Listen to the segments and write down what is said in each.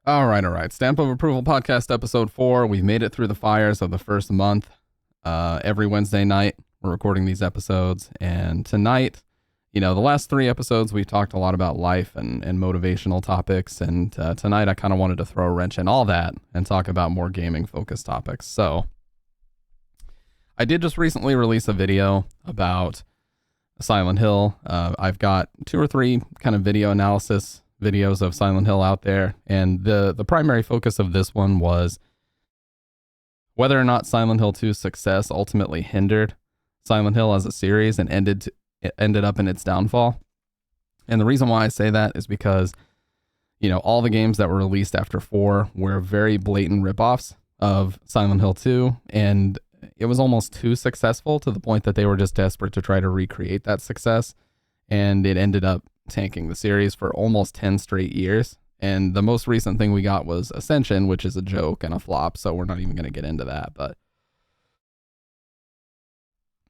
All right, all right. Stamp of Approval Podcast Episode 4. We've made it through the fires of the first month. Every Wednesday night, we're recording these episodes. And tonight, the last 3 episodes, we've talked a lot about life and motivational topics. And tonight, I kind of wanted to throw a wrench in all that and talk about more gaming-focused topics. So, I did just recently release a video about Silent Hill. I've got 2 or 3 kind of video analysis videos of Silent Hill out there, and the primary focus of this one was whether or not Silent Hill 2's success ultimately hindered Silent Hill as a series and ended up in its downfall. And the reason why I say that is because all the games that were released after 4 were very blatant ripoffs of Silent Hill 2, and it was almost too successful to the point that they were just desperate to try to recreate that success, and it ended up tanking the series for almost 10 straight years. And the most recent thing we got was Ascension, which is a joke and a flop, so we're not even going to get into that. But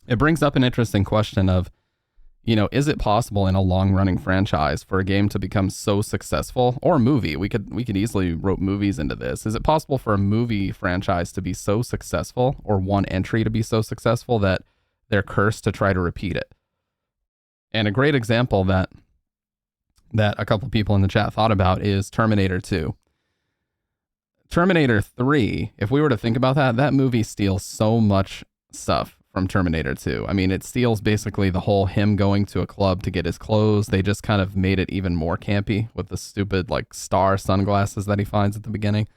it brings up an interesting question of, is it possible in a long-running franchise for a game to become so successful, or a movie? We could easily rope movies into this. Is it possible for a movie franchise to be so successful, or one entry to be so successful that they're cursed to try to repeat it? And a great example that a couple people in the chat thought about is Terminator 2. Terminator 3, if we were to think about that movie steals so much stuff from Terminator 2. I mean, it steals basically the whole him going to a club to get his clothes. They just kind of made it even more campy with the stupid star sunglasses that he finds at the beginning.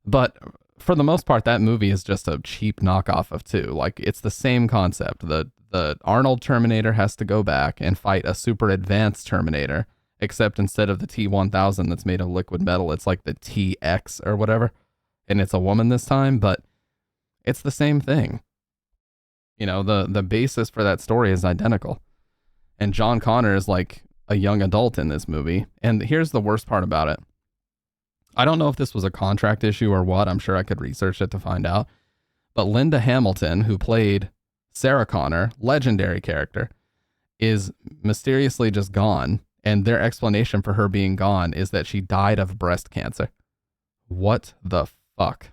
But for the most part, that movie is just a cheap knockoff of 2. It's the same concept. The Arnold Terminator has to go back and fight a super advanced Terminator, except instead of the T-1000 that's made of liquid metal, it's like the TX or whatever, and it's a woman this time, but it's the same thing. The basis for that story is identical. And John Connor is like a young adult in this movie, and here's the worst part about it. I don't know if this was a contract issue or what. I'm sure I could research it to find out. But Linda Hamilton, who played Sarah Connor, legendary character, is mysteriously just gone. And their explanation for her being gone is that she died of breast cancer. What the fuck?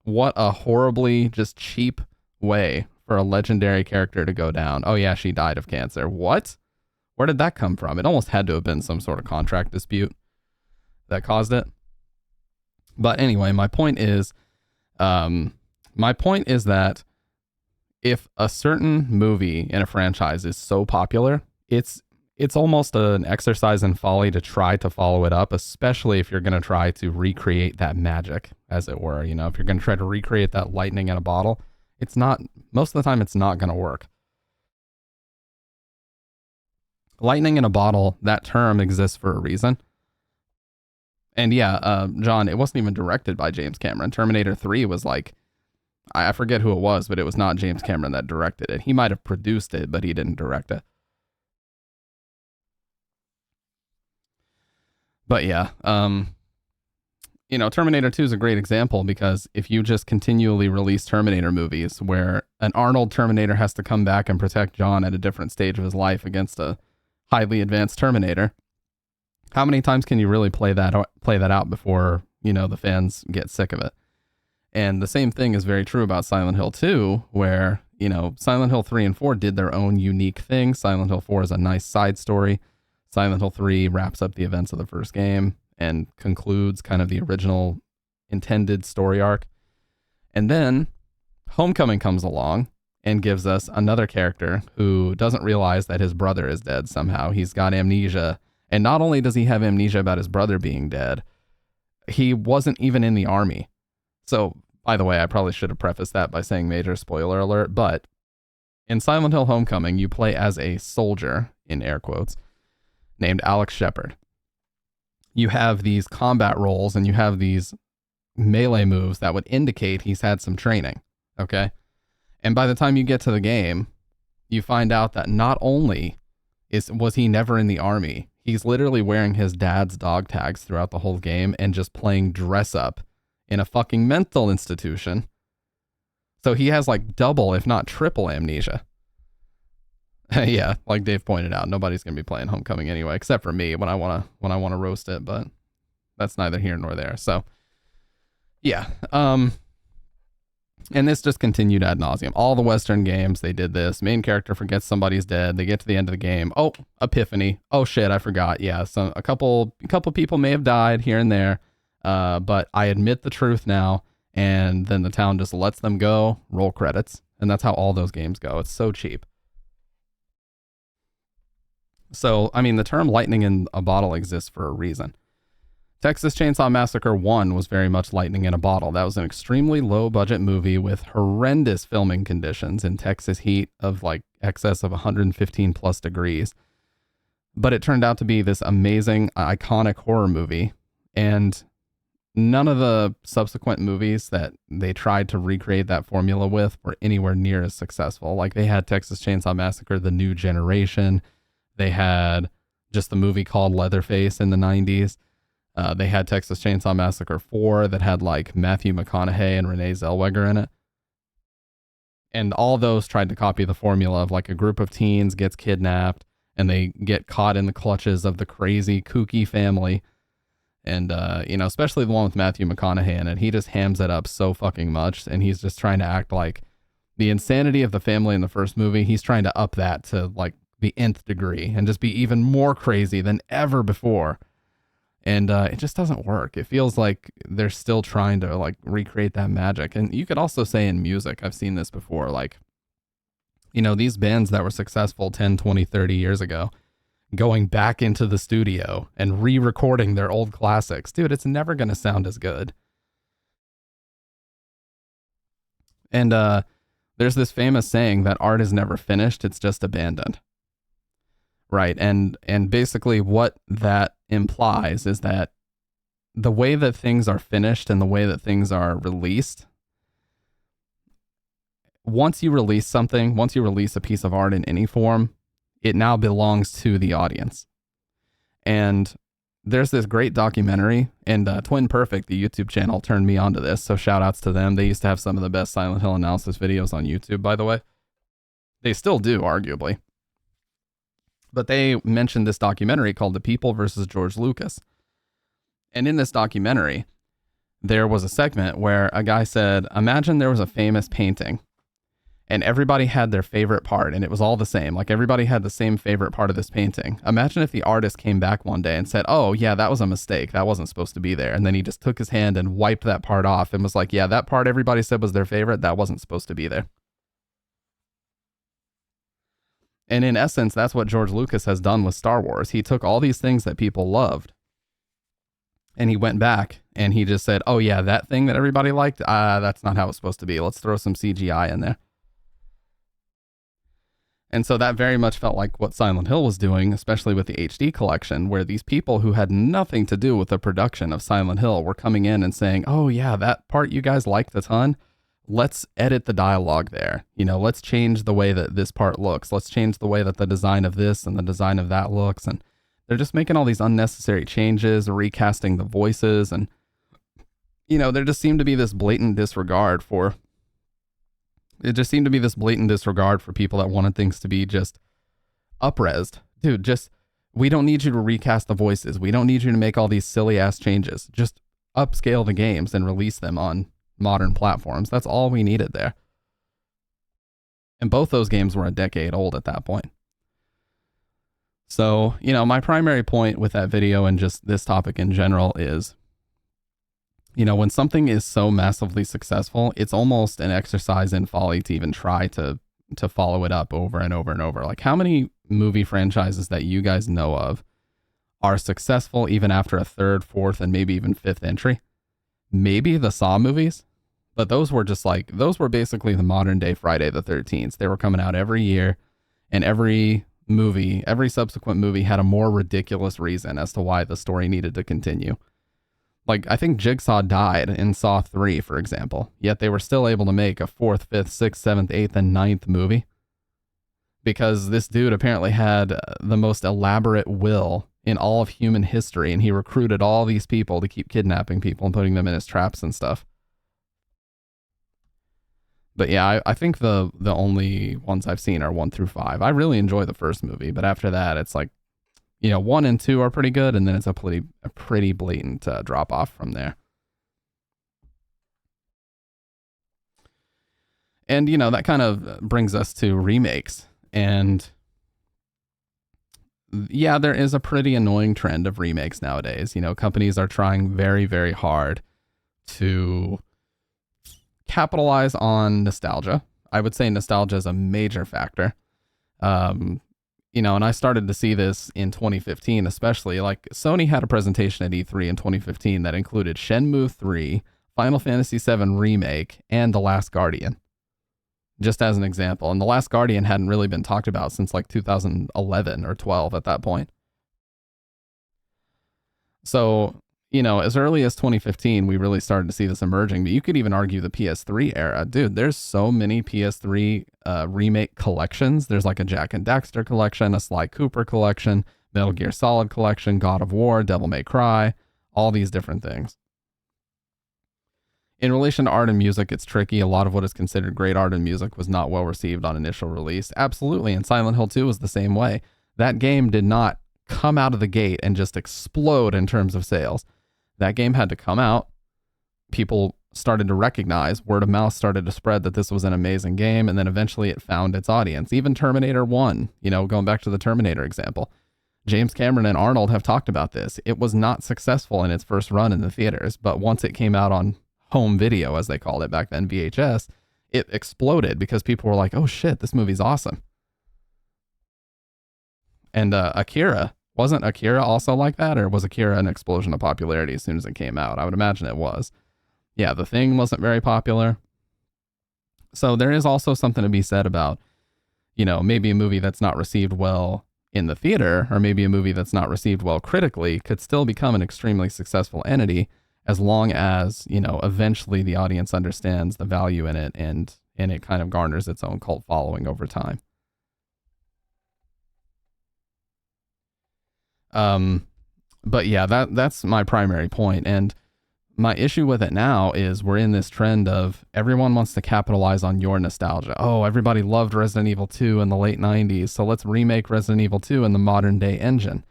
What a horribly just cheap way for a legendary character to go down. Oh yeah, she died of cancer. What? Where did that come from? It almost had to have been some sort of contract dispute that caused it. But anyway, my point is that if a certain movie in a franchise is so popular, it's almost an exercise in folly to try to follow it up, especially if you're going to try to recreate that magic, as it were. If you're going to try to recreate that lightning in a bottle, most of the time it's not going to work. Lightning in a bottle, that term exists for a reason. And yeah, John, it wasn't even directed by James Cameron. Terminator 3 was I forget who it was, but it was not James Cameron that directed it. He might have produced it, but he didn't direct it. But yeah, Terminator 2 is a great example, because if you just continually release Terminator movies where an Arnold Terminator has to come back and protect John at a different stage of his life against a highly advanced Terminator, how many times can you really play that out before, the fans get sick of it? And the same thing is very true about Silent Hill 2, where, Silent Hill 3 and 4 did their own unique thing. Silent Hill 4 is a nice side story. Silent Hill 3 wraps up the events of the first game and concludes kind of the original intended story arc. And then Homecoming comes along and gives us another character who doesn't realize that his brother is dead somehow. He's got amnesia. And not only does he have amnesia about his brother being dead, he wasn't even in the army. So, by the way, I probably should have prefaced that by saying major spoiler alert, but in Silent Hill Homecoming, you play as a soldier, in air quotes, named Alex Shepard. You have these combat roles and you have these melee moves that would indicate he's had some training, okay? And by the time you get to the game, you find out that not only was he never in the army, he's literally wearing his dad's dog tags throughout the whole game and just playing dress up in a fucking mental institution. So he has double, if not triple amnesia. Yeah, like Dave pointed out, nobody's gonna be playing Homecoming anyway, except for me when I wanna roast it, but that's neither here nor there. So yeah. And this just continued ad nauseum. All the Western games, they did this. Main character forgets somebody's dead. They get to the end of the game. Oh, epiphany. Oh shit, I forgot. Yeah, so a couple people may have died here and there, but I admit the truth now. And then the town just lets them go. Roll credits, and that's how all those games go. It's so cheap. So I mean, the term "lightning in a bottle" exists for a reason. Texas Chainsaw Massacre 1 was very much lightning in a bottle. That was an extremely low budget movie with horrendous filming conditions in Texas heat of like excess of 115 plus degrees. But it turned out to be this amazing, iconic horror movie. And none of the subsequent movies that they tried to recreate that formula with were anywhere near as successful. Like they had Texas Chainsaw Massacre, The New Generation. They had just the movie called Leatherface in the 90s. They had Texas Chainsaw Massacre 4 that had like Matthew McConaughey and Renee Zellweger in it. And all those tried to copy the formula of like a group of teens gets kidnapped and they get caught in the clutches of the crazy, kooky family. And, especially the one with Matthew McConaughey in it, he just hams it up so fucking much. And he's just trying to act like the insanity of the family in the first movie. He's trying to up that to like the nth degree and just be even more crazy than ever before. And it just doesn't work. It feels like they're still trying to like recreate that magic. And you could also say in music, I've seen this before, like, these bands that were successful 10, 20, 30 years ago, going back into the studio and re-recording their old classics. Dude, it's never going to sound as good. And there's this famous saying that art is never finished, it's just abandoned. Right. And basically what that implies is that the way that things are finished and the way that things are released, once you release something, once you release a piece of art in any form, it now belongs to the audience. And there's this great documentary, and Twin Perfect, the YouTube channel, turned me onto this. So shout outs to them. They used to have some of the best Silent Hill analysis videos on YouTube, by the way. They still do, arguably. But they mentioned this documentary called The People versus George Lucas. And in this documentary, there was a segment where a guy said, imagine there was a famous painting and everybody had their favorite part and it was all the same. Like everybody had the same favorite part of this painting. Imagine if the artist came back one day and said, oh yeah, that was a mistake. That wasn't supposed to be there. And then he just took his hand and wiped that part off and was like, yeah, that part everybody said was their favorite. That wasn't supposed to be there. And in essence, that's what George Lucas has done with Star Wars. He took all these things that people loved and he went back and he just said, oh yeah, that thing that everybody liked, that's not how it's supposed to be. Let's throw some CGI in there. And so that very much felt like what Silent Hill was doing, especially with the HD collection, where these people who had nothing to do with the production of Silent Hill were coming in and saying, oh yeah, that part you guys liked a ton. Let's edit the dialogue there. Let's change the way that this part looks. Let's change the way that the design of this and the design of that looks. And they're just making all these unnecessary changes, recasting the voices. And, there just seemed to be this blatant disregard for people that wanted things to be just up-resed. Dude, we don't need you to recast the voices. We don't need you to make all these silly ass changes. Just upscale the games and release them on modern platforms. That's all we needed there. And both those games were a decade old at that point. So, my primary point with that video and just this topic in general is, when something is so massively successful, it's almost an exercise in folly to even try to follow it up over and over and over. Like, how many movie franchises that you guys know of are successful even after a third, fourth, and maybe even fifth entry? Maybe the Saw movies, but those were basically the modern day Friday the 13th. They were coming out every year, and every subsequent movie had a more ridiculous reason as to why the story needed to continue. Like, I think Jigsaw died in Saw 3, for example, yet they were still able to make a 4th, 5th, 6th, 7th, 8th, and 9th movie because this dude apparently had the most elaborate will in all of human history, and he recruited all these people to keep kidnapping people and putting them in his traps and stuff. But yeah, I think the only ones I've seen are 1 through 5. I really enjoy the first movie, but after that, it's like, 1 and 2 are pretty good, and then it's a pretty blatant drop off from there. And that kind of brings us to remakes. And yeah, there is a pretty annoying trend of remakes nowadays. Companies are trying very, very hard to capitalize on nostalgia. I would say nostalgia is a major factor. Um, and I started to see this in 2015, especially. Like, Sony had a presentation at E3 in 2015 that included Shenmue 3, Final Fantasy VII Remake, and The Last Guardian, just as an example. And The Last Guardian hadn't really been talked about since like 2011 or 12 at that point. So, as early as 2015, we really started to see this emerging. But you could even argue the PS3 era. Dude, there's so many PS3 remake collections. There's like a Jak and Daxter collection, a Sly Cooper collection, Metal Gear Solid collection, God of War, Devil May Cry, all these different things. In relation to art and music, it's tricky. A lot of what is considered great art and music was not well received on initial release. Absolutely. And Silent Hill 2 was the same way. That game did not come out of the gate and just explode in terms of sales. That game had to come out. People started to recognize, word of mouth started to spread that this was an amazing game, and then eventually it found its audience. Even Terminator 1, going back to the Terminator example. James Cameron and Arnold have talked about this. It was not successful in its first run in the theaters, but once it came out on home video, as they called it back then, VHS, it exploded because people were like, oh shit, this movie's awesome. And Akira, wasn't Akira also like that? Or was Akira an explosion of popularity as soon as it came out? I would imagine it was. Yeah, The Thing wasn't very popular. So there is also something to be said about, maybe a movie that's not received well in the theater, or maybe a movie that's not received well critically, could still become an extremely successful entity, as long as, eventually the audience understands the value in it, and it kind of garners its own cult following over time. But yeah, that's my primary point. And my issue with it now is we're in this trend of everyone wants to capitalize on your nostalgia. Oh, everybody loved Resident Evil 2 in the late 90s, so let's remake Resident Evil 2 in the modern day engine.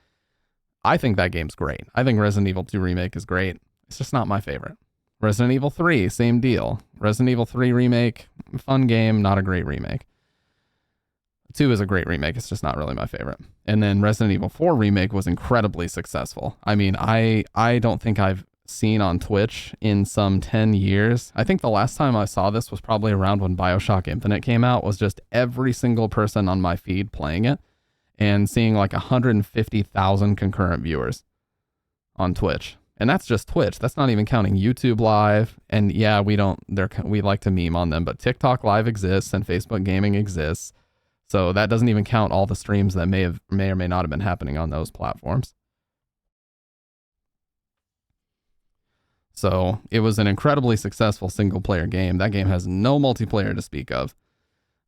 I think that game's great. I think Resident Evil 2 Remake is great. It's just not my favorite. Resident Evil 3, same deal. Resident Evil 3 Remake, fun game, not a great remake. 2 is a great remake. It's just not really my favorite. And then Resident Evil 4 Remake was incredibly successful. I mean, I don't think I've seen on Twitch in some 10 years. I think the last time I saw this was probably around when BioShock Infinite came out, was just every single person on my feed playing it and seeing like 150,000 concurrent viewers on Twitch. And that's just Twitch. That's not even counting YouTube Live. And yeah, we like to meme on them, but TikTok Live exists and Facebook Gaming exists. So that doesn't even count all the streams that may or may not have been happening on those platforms. So it was an incredibly successful single player game. That game has no multiplayer to speak of.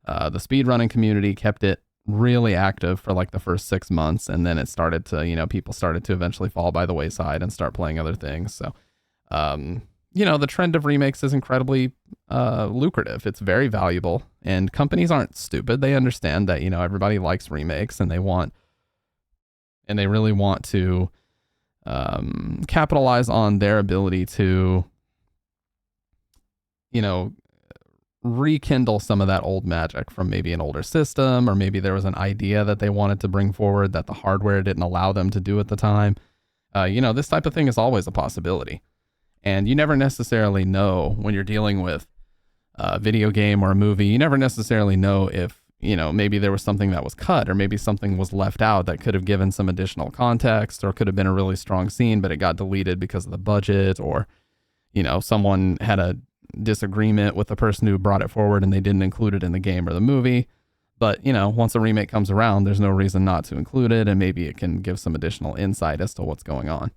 The speedrunning community kept it really active for like the first 6 months, and then it started to, people started to eventually fall by the wayside and start playing other things. So, the trend of remakes is incredibly lucrative. It's very valuable, and companies aren't stupid. They understand that, everybody likes remakes, and they really want to capitalize on their ability to, rekindle some of that old magic from maybe an older system, or maybe there was an idea that they wanted to bring forward that the hardware didn't allow them to do at the time. This type of thing is always a possibility. And you never necessarily know when you're dealing with a video game or a movie, you never necessarily know if, maybe there was something that was cut, or maybe something was left out that could have given some additional context, or could have been a really strong scene, but it got deleted because of the budget, or, someone had a disagreement with the person who brought it forward and they didn't include it in the game or the movie. But, once a remake comes around, there's no reason not to include it, and maybe it can give some additional insight as to what's going on.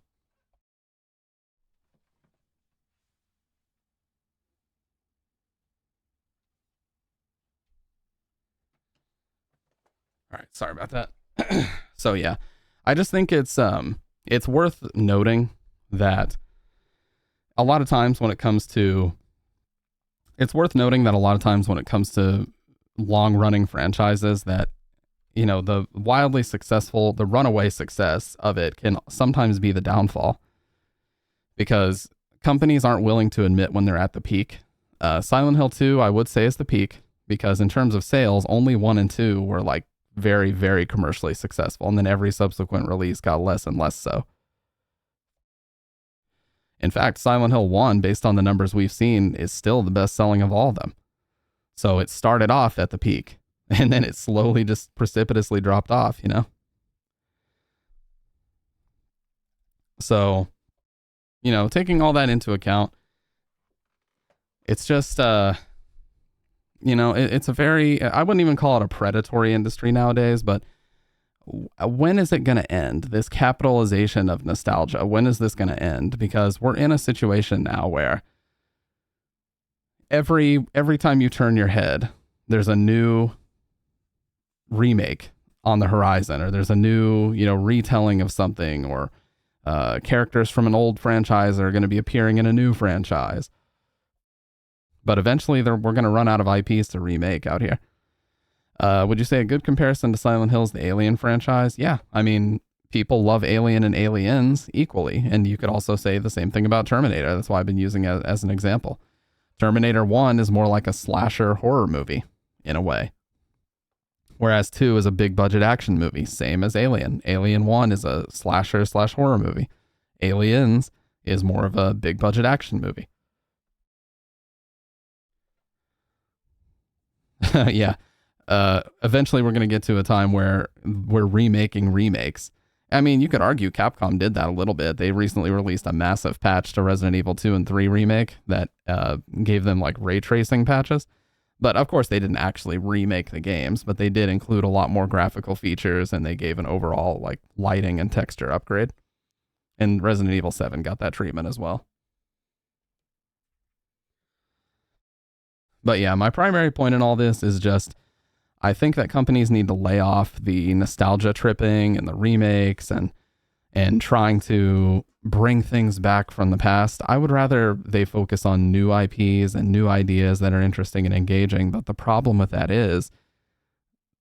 All right, sorry about that. So yeah, I just think it's worth noting that a lot of times when it comes to It's worth noting that a lot of times when it comes to long-running franchises, that the wildly successful, the runaway success of it can sometimes be the downfall, because companies aren't willing to admit when they're at the peak. Silent Hill 2, I would say, is the peak, because in terms of sales, only 1 and 2 were like very, very commercially successful, and then every subsequent release got less and less so. In fact, Silent Hill 1, based on the numbers we've seen, is still the best selling of all of them. So it started off at the peak, and then it slowly just precipitously dropped off, So, taking all that into account, it's just, it's a very, I wouldn't even call it a predatory industry nowadays, but when is it going to end? This capitalization of nostalgia, when is this going to end? Because we're in a situation now where every time you turn your head, there's a new remake on the horizon, or there's a new, retelling of something, or characters from an old franchise are going to be appearing in a new franchise. But eventually we're going to run out of IPs to remake out here. Would you say a good comparison to Silent Hill is the Alien franchise? Yeah. I mean, people love Alien and Aliens equally. And you could also say the same thing about Terminator. That's why I've been using it as an example. Terminator 1 is more like a slasher horror movie in a way, whereas 2 is a big budget action movie, same as Alien. Alien 1 is a slasher/horror movie. Aliens is more of a big budget action movie. Yeah. Eventually we're going to get to a time where we're remaking remakes. I mean, you could argue Capcom did that a little bit. They recently released a massive patch to Resident Evil 2 and 3 remake that gave them like ray tracing patches. But of course they didn't actually remake the games, but they did include a lot more graphical features, and they gave an overall like lighting and texture upgrade. And Resident Evil 7 got that treatment as well. But yeah, my primary point in all this is just, I think that companies need to lay off the nostalgia tripping and the remakes and trying to bring things back from the past. I would rather they focus on new IPs and new ideas that are interesting and engaging. But the problem with that is,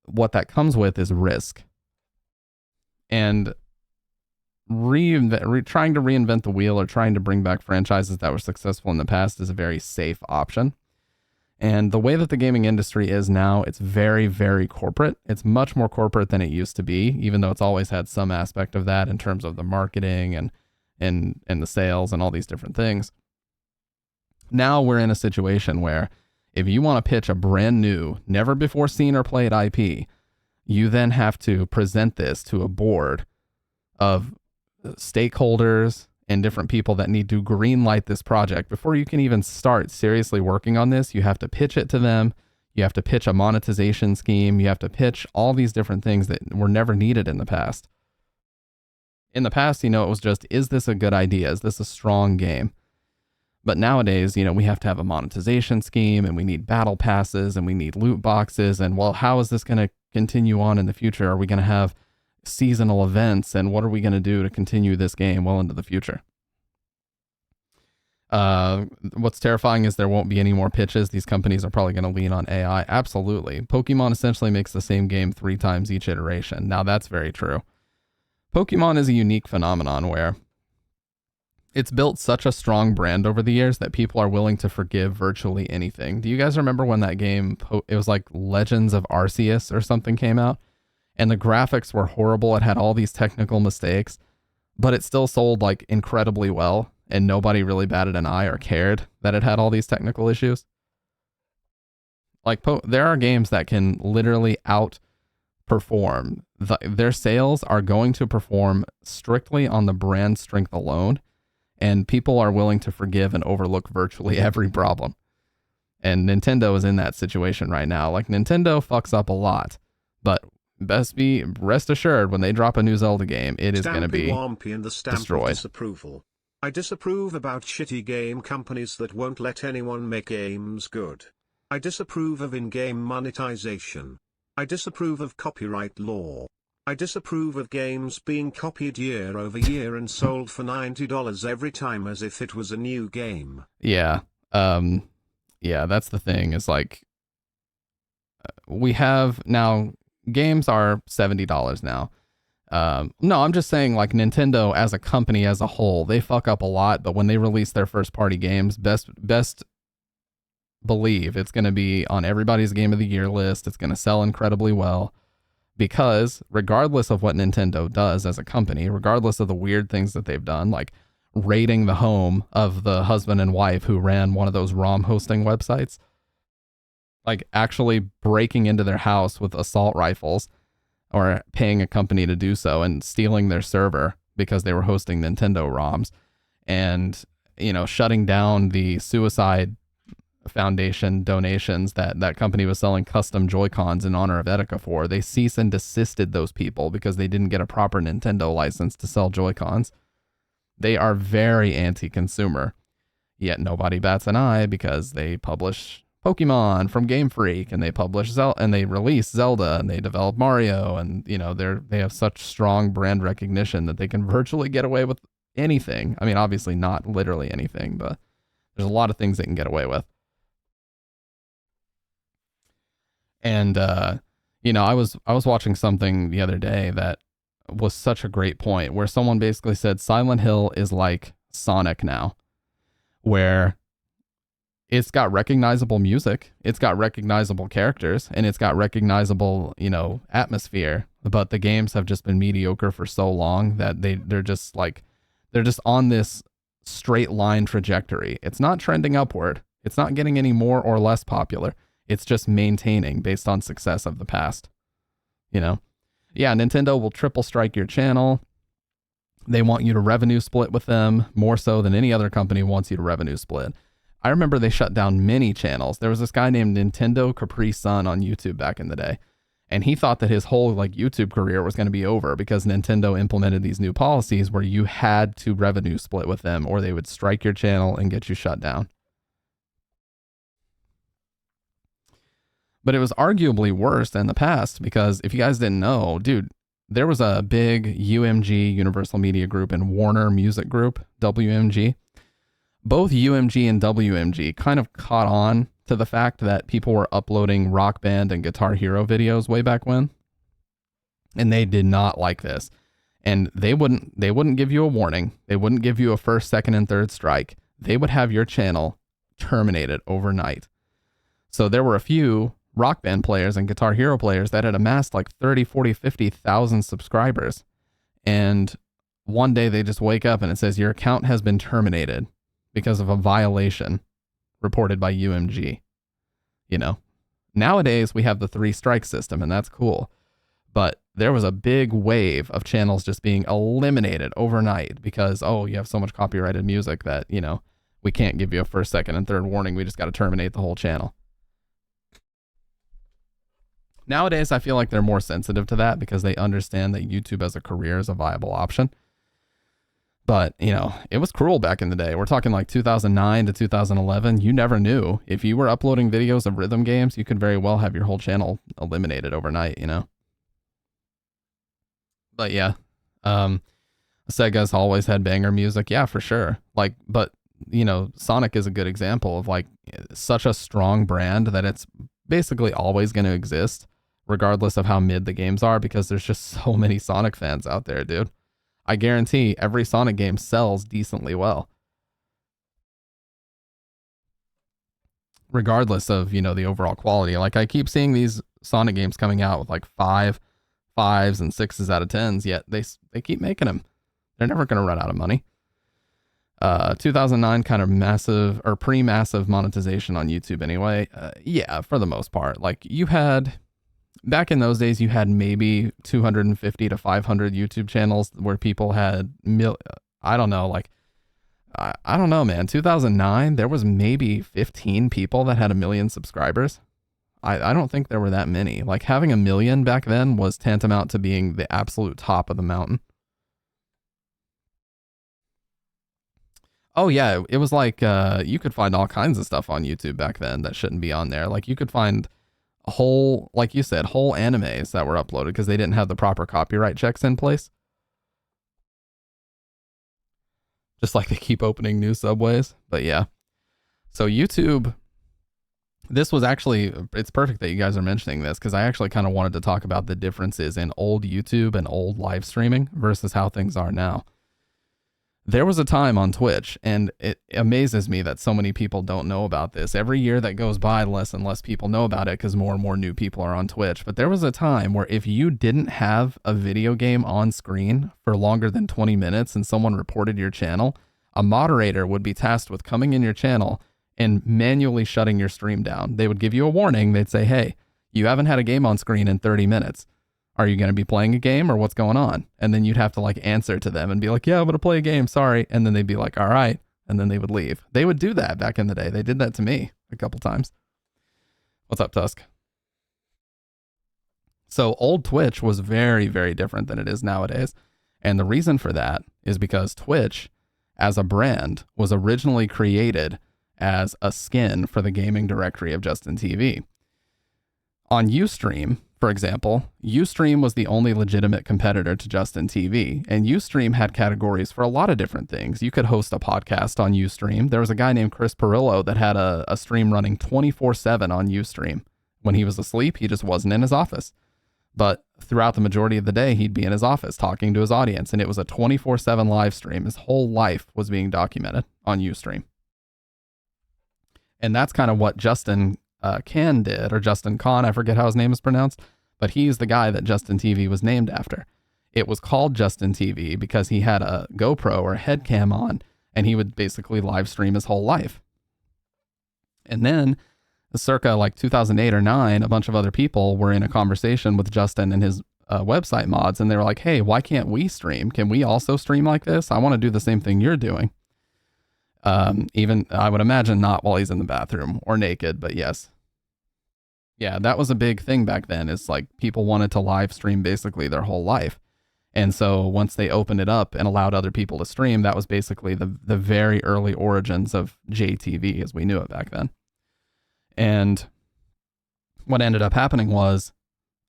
what that comes with is risk. And trying to reinvent the wheel or trying to bring back franchises that were successful in the past is a very safe option. And the way that the gaming industry is now, it's very, very corporate. It's much more corporate than it used to be, even though it's always had some aspect of that in terms of the marketing and the sales and all these different things. Now we're in a situation where if you want to pitch a brand new, never before seen or played IP, you then have to present this to a board of stakeholders and different people that need to green light this project. Before you can even start seriously working on this, you have to pitch it to them. You have to pitch a monetization scheme. You have to pitch all these different things that were never needed in the past. In the past, it was just, is this a good idea? Is this a strong game? But nowadays, we have to have a monetization scheme, and we need battle passes, and we need loot boxes. And well, how is this going to continue on in the future? Are we going to have seasonal events, and what are we going to do to continue this game well into the future? What's terrifying is there won't be any more pitches. These companies are probably going to lean on AI. Absolutely. Pokemon essentially makes the same game 3 times each iteration. Now that's very true. Pokemon is a unique phenomenon where it's built such a strong brand over the years that people are willing to forgive virtually anything. Do you guys remember when that game, it was like Legends of Arceus or something, came out? And the graphics were horrible. It had all these technical mistakes, but it still sold like incredibly well, and nobody really batted an eye or cared that it had all these technical issues. Like there are games that can literally outperform. Their sales are going to perform strictly on the brand strength alone, and people are willing to forgive and overlook virtually every problem. And Nintendo is in that situation right now. Like, Nintendo fucks up a lot, but rest assured, when they drop a new Zelda game, it is going to be destroyed. Disapproval. I disapprove about shitty game companies that won't let anyone make games good. I disapprove of in-game monetization. I disapprove of copyright law. I disapprove of games being copied year over year and sold for $90 every time as if it was a new game. Yeah. Yeah, that's the thing is like we have now games are $70 now. No, I'm just saying like Nintendo as a company as a whole, they fuck up a lot, but when they release their first party games, best believe it's going to be on everybody's game of the year list. It's going to sell incredibly well because regardless of what Nintendo does as a company, regardless of the weird things that they've done, like raiding the home of the husband and wife who ran one of those ROM hosting websites, like actually breaking into their house with assault rifles or paying a company to do so and stealing their server because they were hosting Nintendo ROMs and, you know, shutting down the Suicide Foundation donations that that company was selling custom Joy-Cons in honor of Etika for. They cease and desisted those people because they didn't get a proper Nintendo license to sell Joy-Cons. They are very anti-consumer, yet nobody bats an eye because they publish Pokemon from Game Freak and they publish Zelda and they release Zelda and they develop Mario and you know they have such strong brand recognition that they can virtually get away with anything. I mean, obviously not literally anything, but there's a lot of things they can get away with. And you know, I was watching something the other day that was such a great point where someone basically said Silent Hill is like Sonic now, where it's got recognizable music, it's got recognizable characters, and it's got recognizable, you know, atmosphere. But the games have just been mediocre for so long that they're just on this straight line trajectory. It's not trending upward. It's not getting any more or less popular. It's just maintaining based on success of the past. You know? Yeah, Nintendo will triple strike your channel. They want you to revenue split with them more so than any other company wants you to revenue split. I remember they shut down many channels. There was this guy named Nintendo Capri Sun on YouTube back in the day. And he thought that his whole like YouTube career was going to be over because Nintendo implemented these new policies where you had to revenue split with them or they would strike your channel and get you shut down. But it was arguably worse in the past because if you guys didn't know, dude, there was a big UMG, Universal Media Group, and Warner Music Group, WMG. Both UMG and WMG kind of caught on to the fact that people were uploading Rock Band and Guitar Hero videos way back when. And they did not like this. And they wouldn't give you a warning. They wouldn't give you a first, second, and third strike. They would have your channel terminated overnight. So there were a few Rock Band players and Guitar Hero players that had amassed like 30, 40, 50,000 subscribers. And one day they just wake up and it says your account has been terminated because of a violation reported by UMG. You know, nowadays we have the 3 strike system and that's cool. But there was a big wave of channels just being eliminated overnight because, oh, you have so much copyrighted music that, you know, we can't give you a first, second, and third warning. We just got to terminate the whole channel. Nowadays, I feel like they're more sensitive to that because they understand that YouTube as a career is a viable option. But, you know, it was cruel back in the day. We're talking like 2009 to 2011. You never knew. If you were uploading videos of rhythm games, you could very well have your whole channel eliminated overnight, you know? But yeah, Sega's always had banger music. Yeah, for sure. Like, but, you know, Sonic is a good example of like such a strong brand that it's basically always going to exist regardless of how mid the games are because there's just so many Sonic fans out there, dude. I guarantee every Sonic game sells decently well. Regardless of, you know, the overall quality. Like I keep seeing these Sonic games coming out with like 5s and 6s out of 10s, yet they keep making them. They're never going to run out of money. 2009 kind of massive or pre-massive monetization on YouTube anyway. Yeah, for the most part. Like you had back in those days, you had maybe 250 to 500 YouTube channels where people had I don't know, like I don't know, man. 2009, there was maybe 15 people that had 1 million subscribers. I don't think there were that many. Like having 1 million back then was tantamount to being the absolute top of the mountain. Oh yeah, it was like you could find all kinds of stuff on YouTube back then that shouldn't be on there. Like you could find a whole, like you said, whole animes that were uploaded because they didn't have the proper copyright checks in place. Just like they keep opening new subways. But yeah. So YouTube This was actually, it's perfect that you guys are mentioning this because I actually kind of wanted to talk about the differences in old YouTube and old live streaming versus how things are now. There was a time on Twitch, and it amazes me that so many people don't know about this. Every year that goes by, less and less people know about it because more and more new people are on Twitch. But there was a time where if you didn't have a video game on screen for longer than 20 minutes and someone reported your channel, a moderator would be tasked with coming in your channel and manually shutting your stream down. They would give you a warning. They'd say, hey, you haven't had a game on screen in 30 minutes. Are you going to be playing a game or what's going on? And then you'd have to like answer to them and be like, yeah, I'm going to play a game. Sorry. And then they'd be like, all right. And then they would leave. They would do that back in the day. They did that to me a couple times. What's up, Tusk? So old Twitch was very, very different than it is nowadays. And the reason for that is because Twitch as a brand was originally created as a skin for the gaming directory of Justin TV. On Ustream, for example, Ustream was the only legitimate competitor to Justin TV, and Ustream had categories for a lot of different things. You could host a podcast on Ustream. There was a guy named Chris Perillo that had a stream running 24/7 on Ustream. When he was asleep, he just wasn't in his office. But throughout the majority of the day, he'd be in his office talking to his audience, and it was a 24/7 live stream. His whole life was being documented on Ustream. And that's kind of what Justin Kan did, or Justin Kan, I forget how his name is pronounced, but he's the guy that Justin TV was named after. It was called Justin TV because he had a GoPro or a head cam on, and he would basically live stream his whole life. And then circa like 2008 or 9, a bunch of other people were in a conversation with Justin and his website mods, and they were like, hey, why can't we stream? Can we also stream like this? I want to do the same thing you're doing. Even I would imagine not while he's in the bathroom or naked, but yes. Yeah, that was a big thing back then, is like people wanted to live stream basically their whole life. And so once they opened it up and allowed other people to stream, that was basically the very early origins of JTV as we knew it back then. And what ended up happening was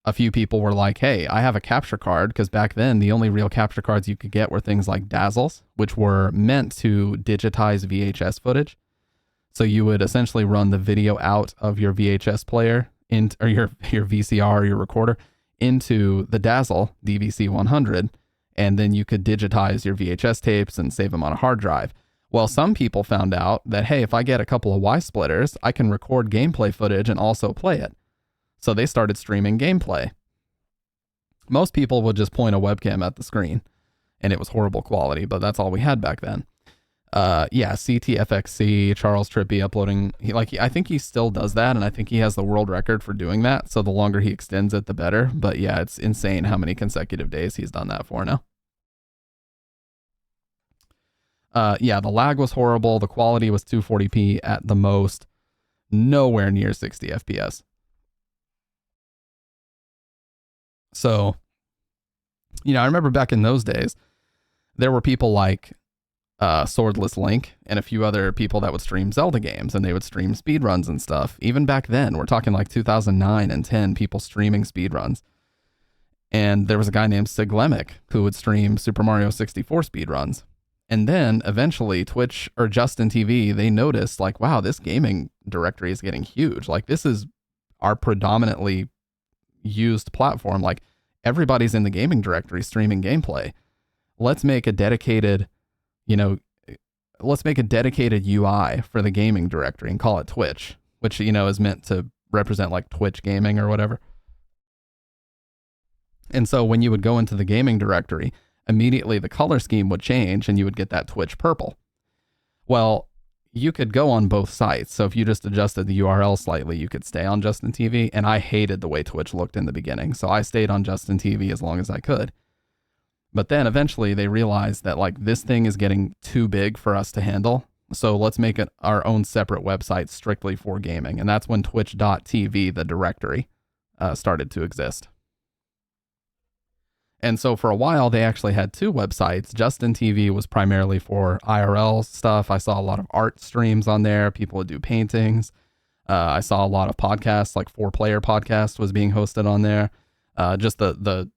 a few people were like, hey, I have a capture card, because back then the only real capture cards you could get were things like Dazzles, which were meant to digitize VHS footage. So you would essentially run the video out of your VHS player or your VCR or your recorder into the Dazzle DVC-100, and then you could digitize your VHS tapes and save them on a hard drive. Well, some people found out that, hey, if I get a couple of Y-splitters, I can record gameplay footage and also play it. So they started streaming gameplay. Most people would just point a webcam at the screen, and it was horrible quality, but that's all we had back then. Yeah, CTFXC, Charles Trippy uploading, I think he still does that, and I think he has the world record for doing that, so the longer he extends it, the better. But yeah, it's insane how many consecutive days he's done that for now. Yeah, the lag was horrible, the quality was 240p at the most, nowhere near 60 FPS. So, I remember back in those days, there were people like Swordless Link and a few other people that would stream Zelda games, and they would stream speedruns and stuff. Even back then, we're talking like 2009 and 10, people streaming speedruns. And there was a guy named Siglemic who would stream Super Mario 64 speedruns. And then eventually Twitch or Justin TV, they noticed like, wow, this gaming directory is getting huge. Like, this is our predominantly used platform. Like, everybody's in the gaming directory streaming gameplay. Let's make a dedicated UI for the gaming directory and call it Twitch, which, is meant to represent like Twitch gaming or whatever. And so when you would go into the gaming directory, immediately the color scheme would change and you would get that Twitch purple. Well, you could go on both sites. So if you just adjusted the URL slightly, you could stay on Justin TV. And I hated the way Twitch looked in the beginning, so I stayed on Justin TV as long as I could. But then eventually they realized that like this thing is getting too big for us to handle. So let's make it our own separate website strictly for gaming. And that's when twitch.tv, the directory, started to exist. And so for a while, they actually had two websites. Justin TV was primarily for IRL stuff. I saw a lot of art streams on there. People would do paintings. I saw a lot of podcasts, like 4Player Podcast was being hosted on there. Just the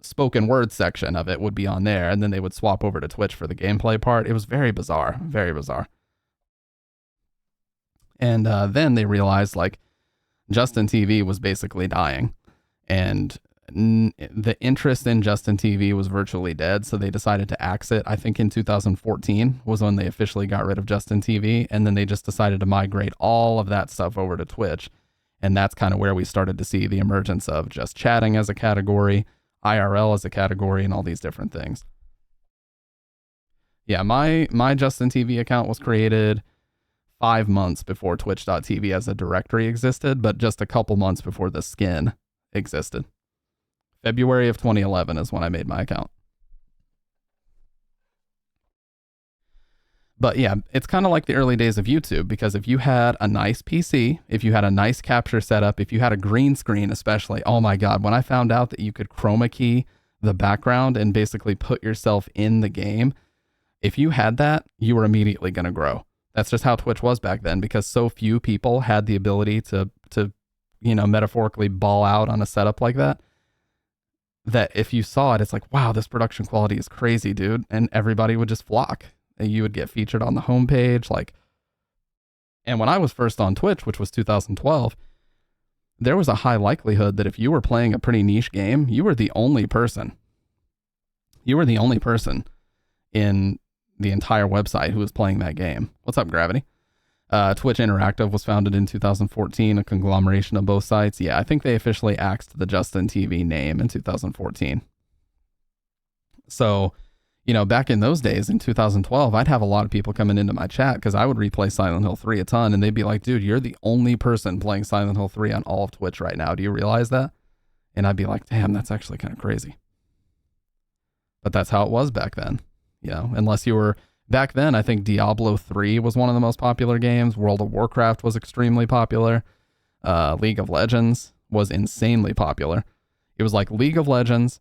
spoken word section of it would be on there. And then they would swap over to Twitch for the gameplay part. It was very bizarre, very bizarre. And then they realized like, Justin TV was basically dying, and the interest in Justin TV was virtually dead. So they decided to axe it. I think in 2014 was when they officially got rid of Justin TV, and then they just decided to migrate all of that stuff over to Twitch. And that's kind of where we started to see the emergence of just chatting as a category, IRL as a category, and all these different things. Yeah, my Justin TV account was created 5 months before Twitch.tv as a directory existed, but just a couple months before the skin existed. February of 2011 is when I made my account. But yeah, it's kind of like the early days of YouTube, because if you had a nice PC, if you had a nice capture setup, if you had a green screen especially, oh my God, when I found out that you could chroma key the background and basically put yourself in the game, if you had that, you were immediately going to grow. That's just how Twitch was back then, because so few people had the ability to metaphorically ball out on a setup like that, that if you saw it, it's like, wow, this production quality is crazy, dude. And everybody would just flock. And you would get featured on the homepage. And when I was first on Twitch, which was 2012, there was a high likelihood that if you were playing a pretty niche game, you were the only person. You were the only person in the entire website who was playing that game. What's up, Gravity? Twitch Interactive was founded in 2014, a conglomeration of both sites. Yeah, I think they officially axed the Justin TV name in 2014. So, back in those days, in 2012, I'd have a lot of people coming into my chat because I would replay Silent Hill 3 a ton, and they'd be like, dude, you're the only person playing Silent Hill 3 on all of Twitch right now. Do you realize that? And I'd be like, damn, that's actually kind of crazy. But that's how it was back then. Unless you were... Back then, I think Diablo 3 was one of the most popular games. World of Warcraft was extremely popular. League of Legends was insanely popular. It was like League of Legends.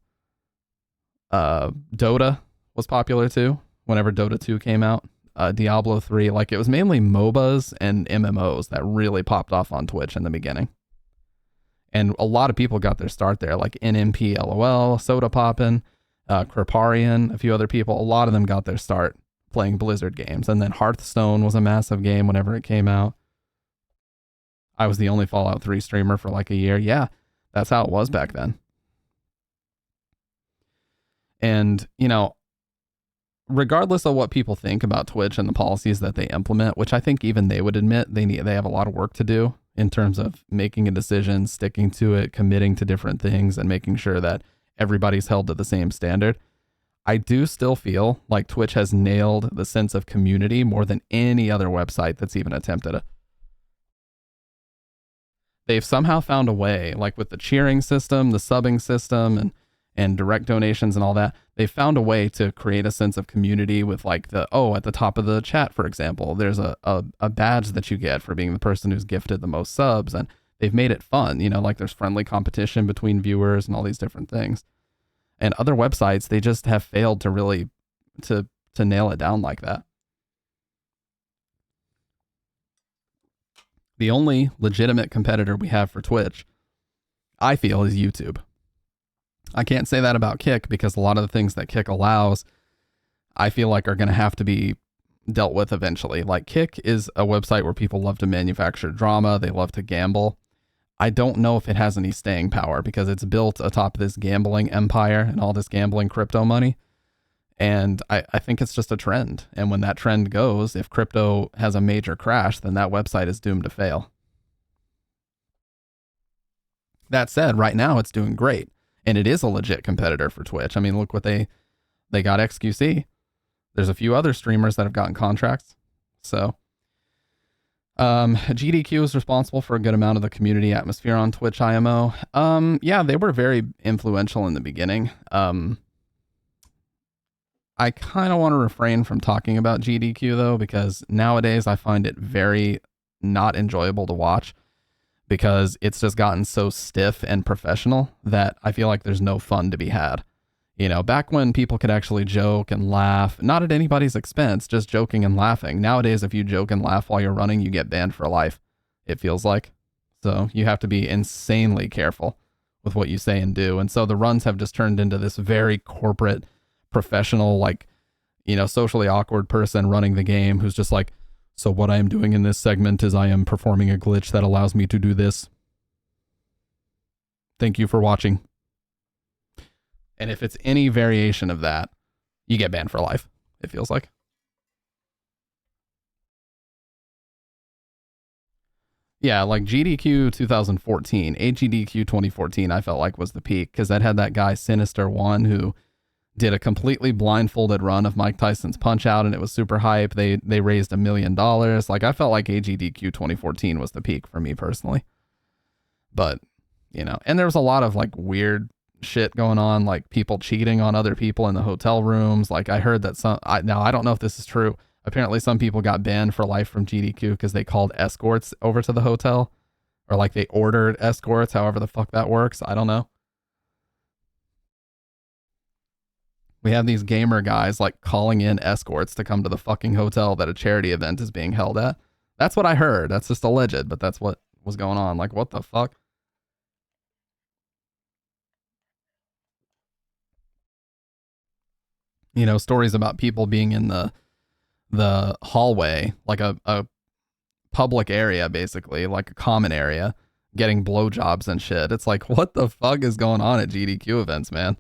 Dota was popular too, whenever Dota 2 came out. Diablo 3, it was mainly MOBAs and MMOs that really popped off on Twitch in the beginning. And a lot of people got their start there, like NMP LOL, Soda Poppin', Kriparian, a few other people. A lot of them got their start playing Blizzard games. And then Hearthstone was a massive game whenever it came out. I was the only Fallout 3 streamer for a year. Yeah, that's how it was back then. And, regardless of what people think about Twitch and the policies that they implement, which I think even they would admit they have a lot of work to do in terms of making a decision, sticking to it, committing to different things, and making sure that everybody's held to the same standard. I do still feel like Twitch has nailed the sense of community more than any other website that's even attempted it. They've somehow found a way, like with the cheering system, the subbing system, and direct donations and all that, they found a way to create a sense of community with at the top of the chat, for example, there's a badge that you get for being the person who's gifted the most subs, and they've made it fun, there's friendly competition between viewers and all these different things. And other websites, they just have failed to really to nail it down like that. The only legitimate competitor we have for Twitch, I feel, is YouTube. I can't say that about Kick, because a lot of the things that Kick allows, I feel like are going to have to be dealt with eventually. Kick is a website where people love to manufacture drama. They love to gamble. I don't know if it has any staying power, because it's built atop this gambling empire and all this gambling crypto money. And I think it's just a trend. And when that trend goes, if crypto has a major crash, then that website is doomed to fail. That said, right now it's doing great. And it is a legit competitor for Twitch. I mean, look what they got XQC. There's a few other streamers that have gotten contracts. So GDQ is responsible for a good amount of the community atmosphere on Twitch IMO. Yeah, they were very influential in the beginning. I kind of want to refrain from talking about GDQ though, because nowadays I find it very not enjoyable to watch, because it's just gotten so stiff and professional that I feel like there's no fun to be had. Back when people could actually joke and laugh, not at anybody's expense, just joking and laughing. Nowadays, if you joke and laugh while you're running, you get banned for life, it feels like. So you have to be insanely careful with what you say and do. And so the runs have just turned into this very corporate, professional, socially awkward person running the game who's just like, so what I am doing in this segment is I am performing a glitch that allows me to do this. Thank you for watching. And if it's any variation of that, you get banned for life, it feels like. Yeah, like GDQ 2014, AGDQ 2014, I felt like was the peak because that had that guy Sinister1 who did a completely blindfolded run of Mike Tyson's Punch Out, and it was super hype. They raised $1 million. Like, I felt like AGDQ 2014 was the peak for me personally. But, you know, and there was a lot of like weird shit going on, like people cheating on other people in the hotel rooms. Like, I heard that now I don't know if this is true. Apparently some people got banned for life from GDQ because they called escorts over to the hotel, or like they ordered escorts, however the fuck that works. I don't know. We have these gamer guys like calling in escorts to come to the fucking hotel that a charity event is being held at. That's what I heard. That's just alleged, but that's what was going on. Like, what the fuck? You know, stories about people being in the hallway, like a public area, basically, like a common area, getting blowjobs and shit. It's like, what the fuck is going on at GDQ events, man?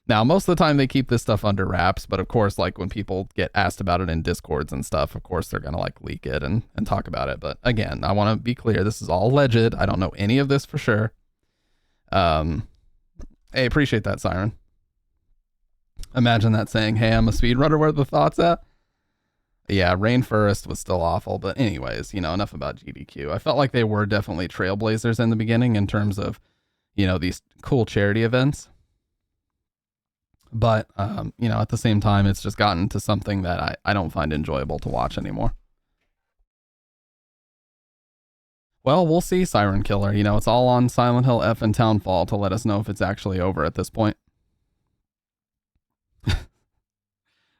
Now, most of the time they keep this stuff under wraps, but of course, like when people get asked about it in Discords and stuff, of course they're gonna like leak it and talk about it. But again, I want to be clear, this is all alleged. I don't know any of this for sure. Hey, appreciate that, Siren. Imagine that saying, hey, I'm a speedrunner, where the thoughts at? Yeah, Rainforest was still awful, but anyways, you know, enough about GDQ. I felt like they were definitely trailblazers in the beginning in terms of, you know, these cool charity events. But, you know, at the same time, it's just gotten to something that I don't find enjoyable to watch anymore. Well, we'll see, Siren Killer. You know, it's all on Silent Hill F and Townfall to let us know if it's actually over at this point.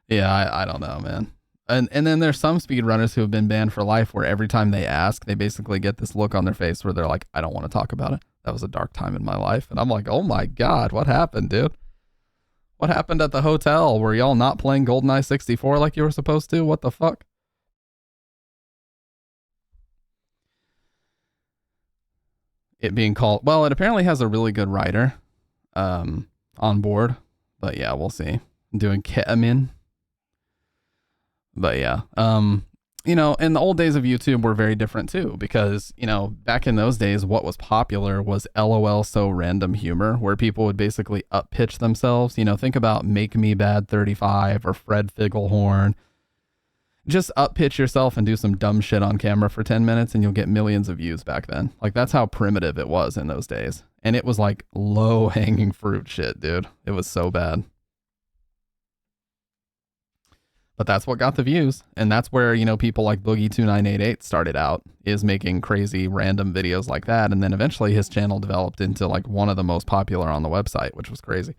Yeah, I don't know, man. And then there's some speedrunners who have been banned for life where every time they ask, they basically get this look on their face where they're like, I don't want to talk about it. That was a dark time in my life. And I'm like, oh my God, what happened, dude? What happened at the hotel? Were y'all not playing GoldenEye 64 like you were supposed to? What the fuck? It being called, well, it apparently has a really good writer on board. But yeah, we'll see. Doing ketamine. But yeah, you know, in the old days of YouTube were very different too, because, you know, back in those days, what was popular was LOL so random humor, where people would basically up-pitch themselves. You know, think about Make Me Bad 35 or Fred Figglehorn. Just up-pitch yourself and do some dumb shit on camera for 10 minutes and you'll get millions of views back then. Like, that's how primitive it was in those days. And it was like low-hanging fruit shit, dude. It was so bad. But that's what got the views. And that's where, you know, people like Boogie2988 started out, is making crazy random videos like that. And then eventually his channel developed into like one of the most popular on the website, which was crazy.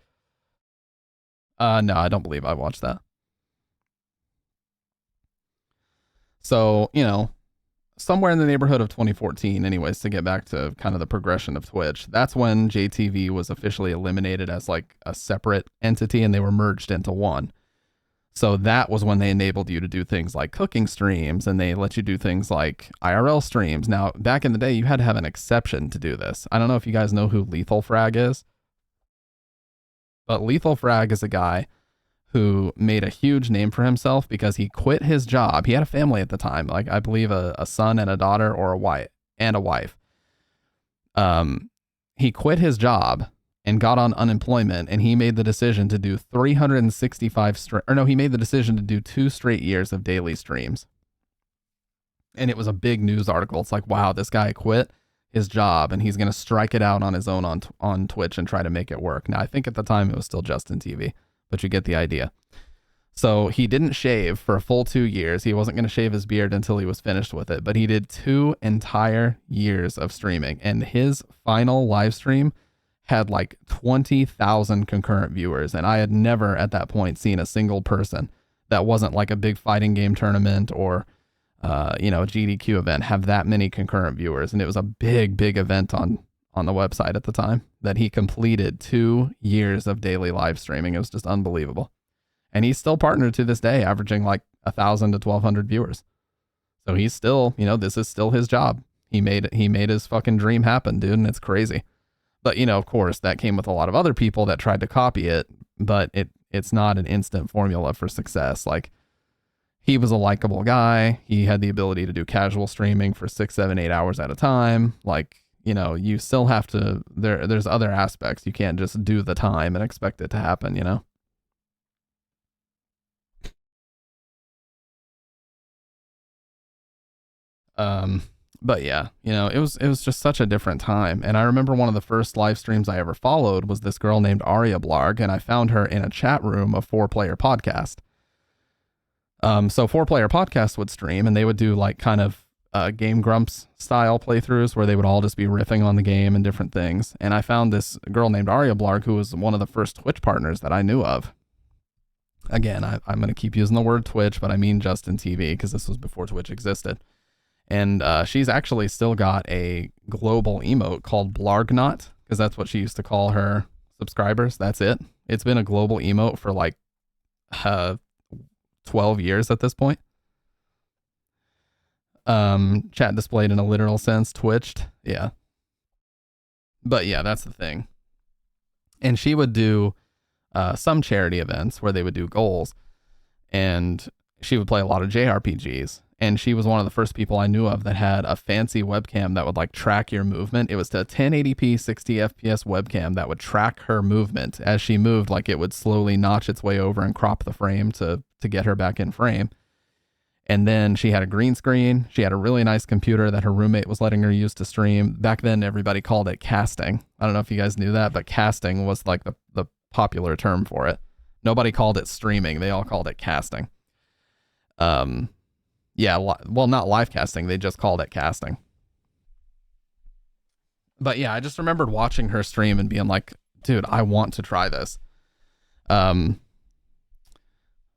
No, I don't believe I watched that. So, you know, somewhere in the neighborhood of 2014, anyways, to get back to kind of the progression of Twitch, that's when JTV was officially eliminated as like a separate entity and they were merged into one. So that was when they enabled you to do things like cooking streams, and they let you do things like IRL streams. Now, back in the day, you had to have an exception to do this. I don't know if you guys know who Lethal Frag is, but Lethal Frag is a guy who made a huge name for himself because he quit his job. He had a family at the time, like I believe a son and a daughter, or a wife. He quit his job and got on unemployment, and he made the decision to do 365 he made the decision to do 2 straight years of daily streams. And it was a big news article. It's like, wow, this guy quit his job and he's going to strike it out on his own on Twitch and try to make it work. Now, I think at the time it was still Justin TV, but you get the idea. So he didn't shave for a full 2 years. He wasn't going to shave his beard until he was finished with it, but he did 2 entire years of streaming, and his final live stream had like 20,000 concurrent viewers. And I had never at that point seen a single person that wasn't like a big fighting game tournament or, you know, a GDQ event have that many concurrent viewers. And it was a big event on the website at the time that he completed 2 years of daily live streaming. It was just unbelievable. And he's still partnered to this day, averaging like 1,000 to 1,200 viewers. So he's still, you know, this is still his job. He made his fucking dream happen, dude. And it's crazy. But, you know, of course, that came with a lot of other people that tried to copy it, but it's not an instant formula for success. Like, he was a likable guy. He had the ability to do casual streaming for 6, 7, 8 hours at a time. Like, you know, you still have to, there's other aspects. You can't just do the time and expect it to happen, you know? But yeah, you know, it was just such a different time. And I remember one of the first live streams I ever followed was this girl named Aria Blarg, and I found her in a chat room of 4Player Podcast. So 4Player Podcast would stream, and they would do like kind of Game Grumps style playthroughs where they would all just be riffing on the game and different things. And I found this girl named Aria Blarg, who was one of the first Twitch partners that I knew of. Again, I'm going to keep using the word Twitch, but I mean Justin TV because this was before Twitch existed. And she's actually still got a global emote called Blargnot, because that's what she used to call her subscribers. That's it. It's been a global emote for like 12 years at this point. Chat displayed in a literal sense, twitched. Yeah. But yeah, that's the thing. And she would do some charity events where they would do goals, and she would play a lot of JRPGs. And she was one of the first people I knew of that had a fancy webcam that would like track your movement. It was a 1080p 60 FPS webcam that would track her movement as she moved. Like, it would slowly notch its way over and crop the frame to get her back in frame. And then she had a green screen. She had a really nice computer that her roommate was letting her use to stream. Back then, everybody called it casting. I don't know if you guys knew that, but casting was like the popular term for it. Nobody called it streaming. They all called it casting. Yeah, well, not live casting. They just called it casting. But yeah, I just remembered watching her stream and being like, dude, I want to try this. Oh,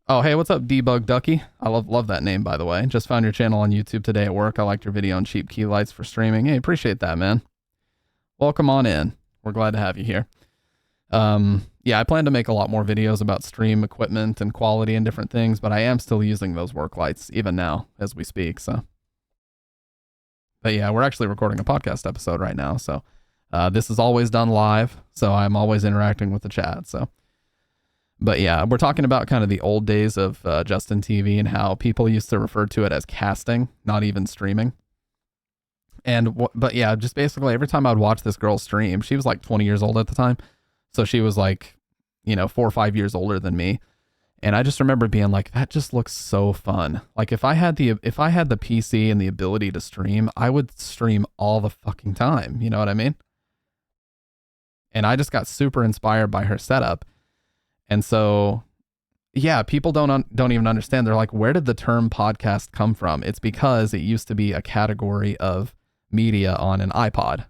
hey, what's up, Debug Ducky? I love that name, by the way. Just found your channel on YouTube today at work. I liked your video on cheap key lights for streaming. Hey, appreciate that, man. Welcome on in. We're glad to have you here. Yeah, I plan to make a lot more videos about stream equipment and quality and different things, but I am still using those work lights even now as we speak. So, but yeah, we're actually recording a podcast episode right now. So, this is always done live. So I'm always interacting with the chat. So, but yeah, we're talking about kind of the old days of Justin TV and how people used to refer to it as casting, not even streaming. And, but yeah, just basically every time I'd watch this girl stream, she was like 20 years old at the time. So she was like, you know, 4 or 5 years older than me. And I just remember being like, that just looks so fun. Like, if I had the PC and the ability to stream, I would stream all the fucking time. You know what I mean? And I just got super inspired by her setup. And so, yeah, people don't even understand. They're like, where did the term podcast come from? It's because it used to be a category of media on an iPod,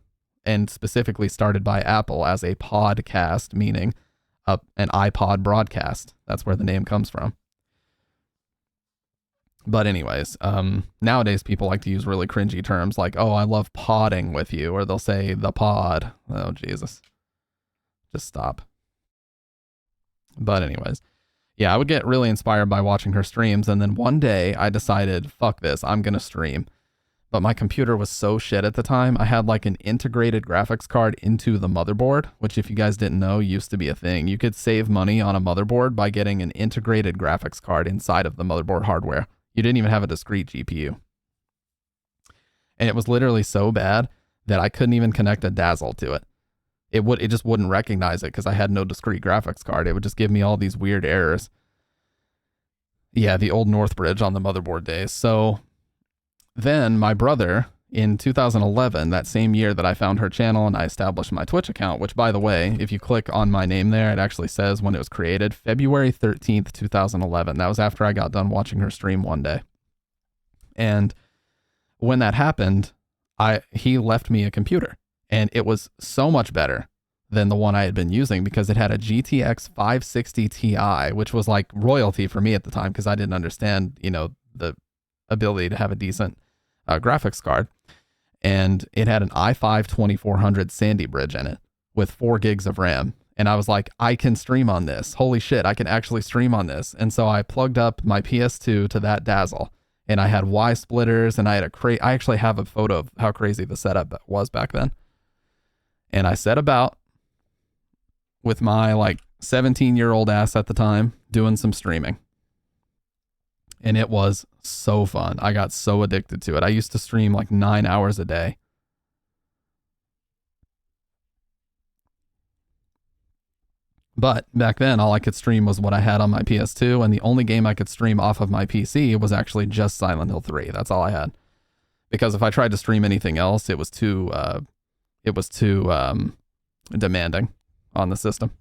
and specifically started by Apple as a podcast, meaning an iPod broadcast. That's where the name comes from. But anyways, nowadays people like to use really cringy terms like, oh, I love podding with you, or they'll say the pod. Oh, Jesus. Just stop. But anyways, yeah, I would get really inspired by watching her streams, and then one day I decided, fuck this, I'm gonna stream. But my computer was so shit at the time. I had like an integrated graphics card into the motherboard, which, if you guys didn't know, used to be a thing. You could save money on a motherboard by getting an integrated graphics card inside of the motherboard hardware. You didn't even have a discrete GPU. And it was literally so bad that I couldn't even connect a Dazzle to it. It just wouldn't recognize it because I had no discrete graphics card. It would just give me all these weird errors. Yeah, the old Northbridge on the motherboard days. So then my brother, in 2011, that same year that I found her channel and I established my Twitch account, which, by the way, if you click on my name there, it actually says when it was created, February 13th, 2011. That was after I got done watching her stream one day. And when that happened, he left me a computer, and it was so much better than the one I had been using because it had a GTX 560 Ti, which was like royalty for me at the time because I didn't understand, you know, the ability to have a decent graphics card. And it had an i5 2400 Sandy Bridge in it with 4 gigs of RAM. And I was like, I can stream on this. Holy shit, I can actually stream on this. And so I plugged up my PS2 to that Dazzle, and I had Y splitters, and I had I actually have a photo of how crazy the setup was back then. And I set about with my like 17-year-old ass at the time doing some streaming. And it was so fun. I got so addicted to it. I used to stream like 9 hours a day. But back then, all I could stream was what I had on my PS2, and the only game I could stream off of my PC was actually just Silent Hill 3. That's all I had. Because if I tried to stream anything else, it was too demanding on the system.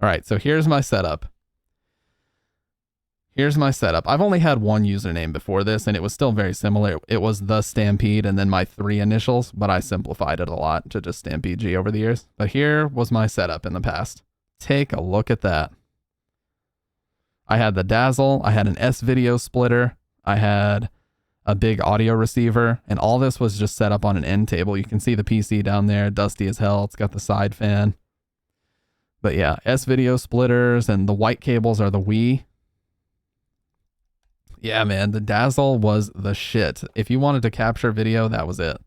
All right, so here's my setup. I've only had one username before this, and it was still very similar. It was the Stampede and then my 3 initials, but I simplified it a lot to just Stampede G over the years. But here was my setup in the past. Take a look at that. I had the Dazzle, I had an S-Video splitter, I had a big audio receiver, and all this was just set up on an end table. You can see the PC down there, dusty as hell. It's got the side fan. But yeah, S-Video splitters, and the white cables are the Wii. Yeah, man, the Dazzle was the shit. If you wanted to capture video, that was it.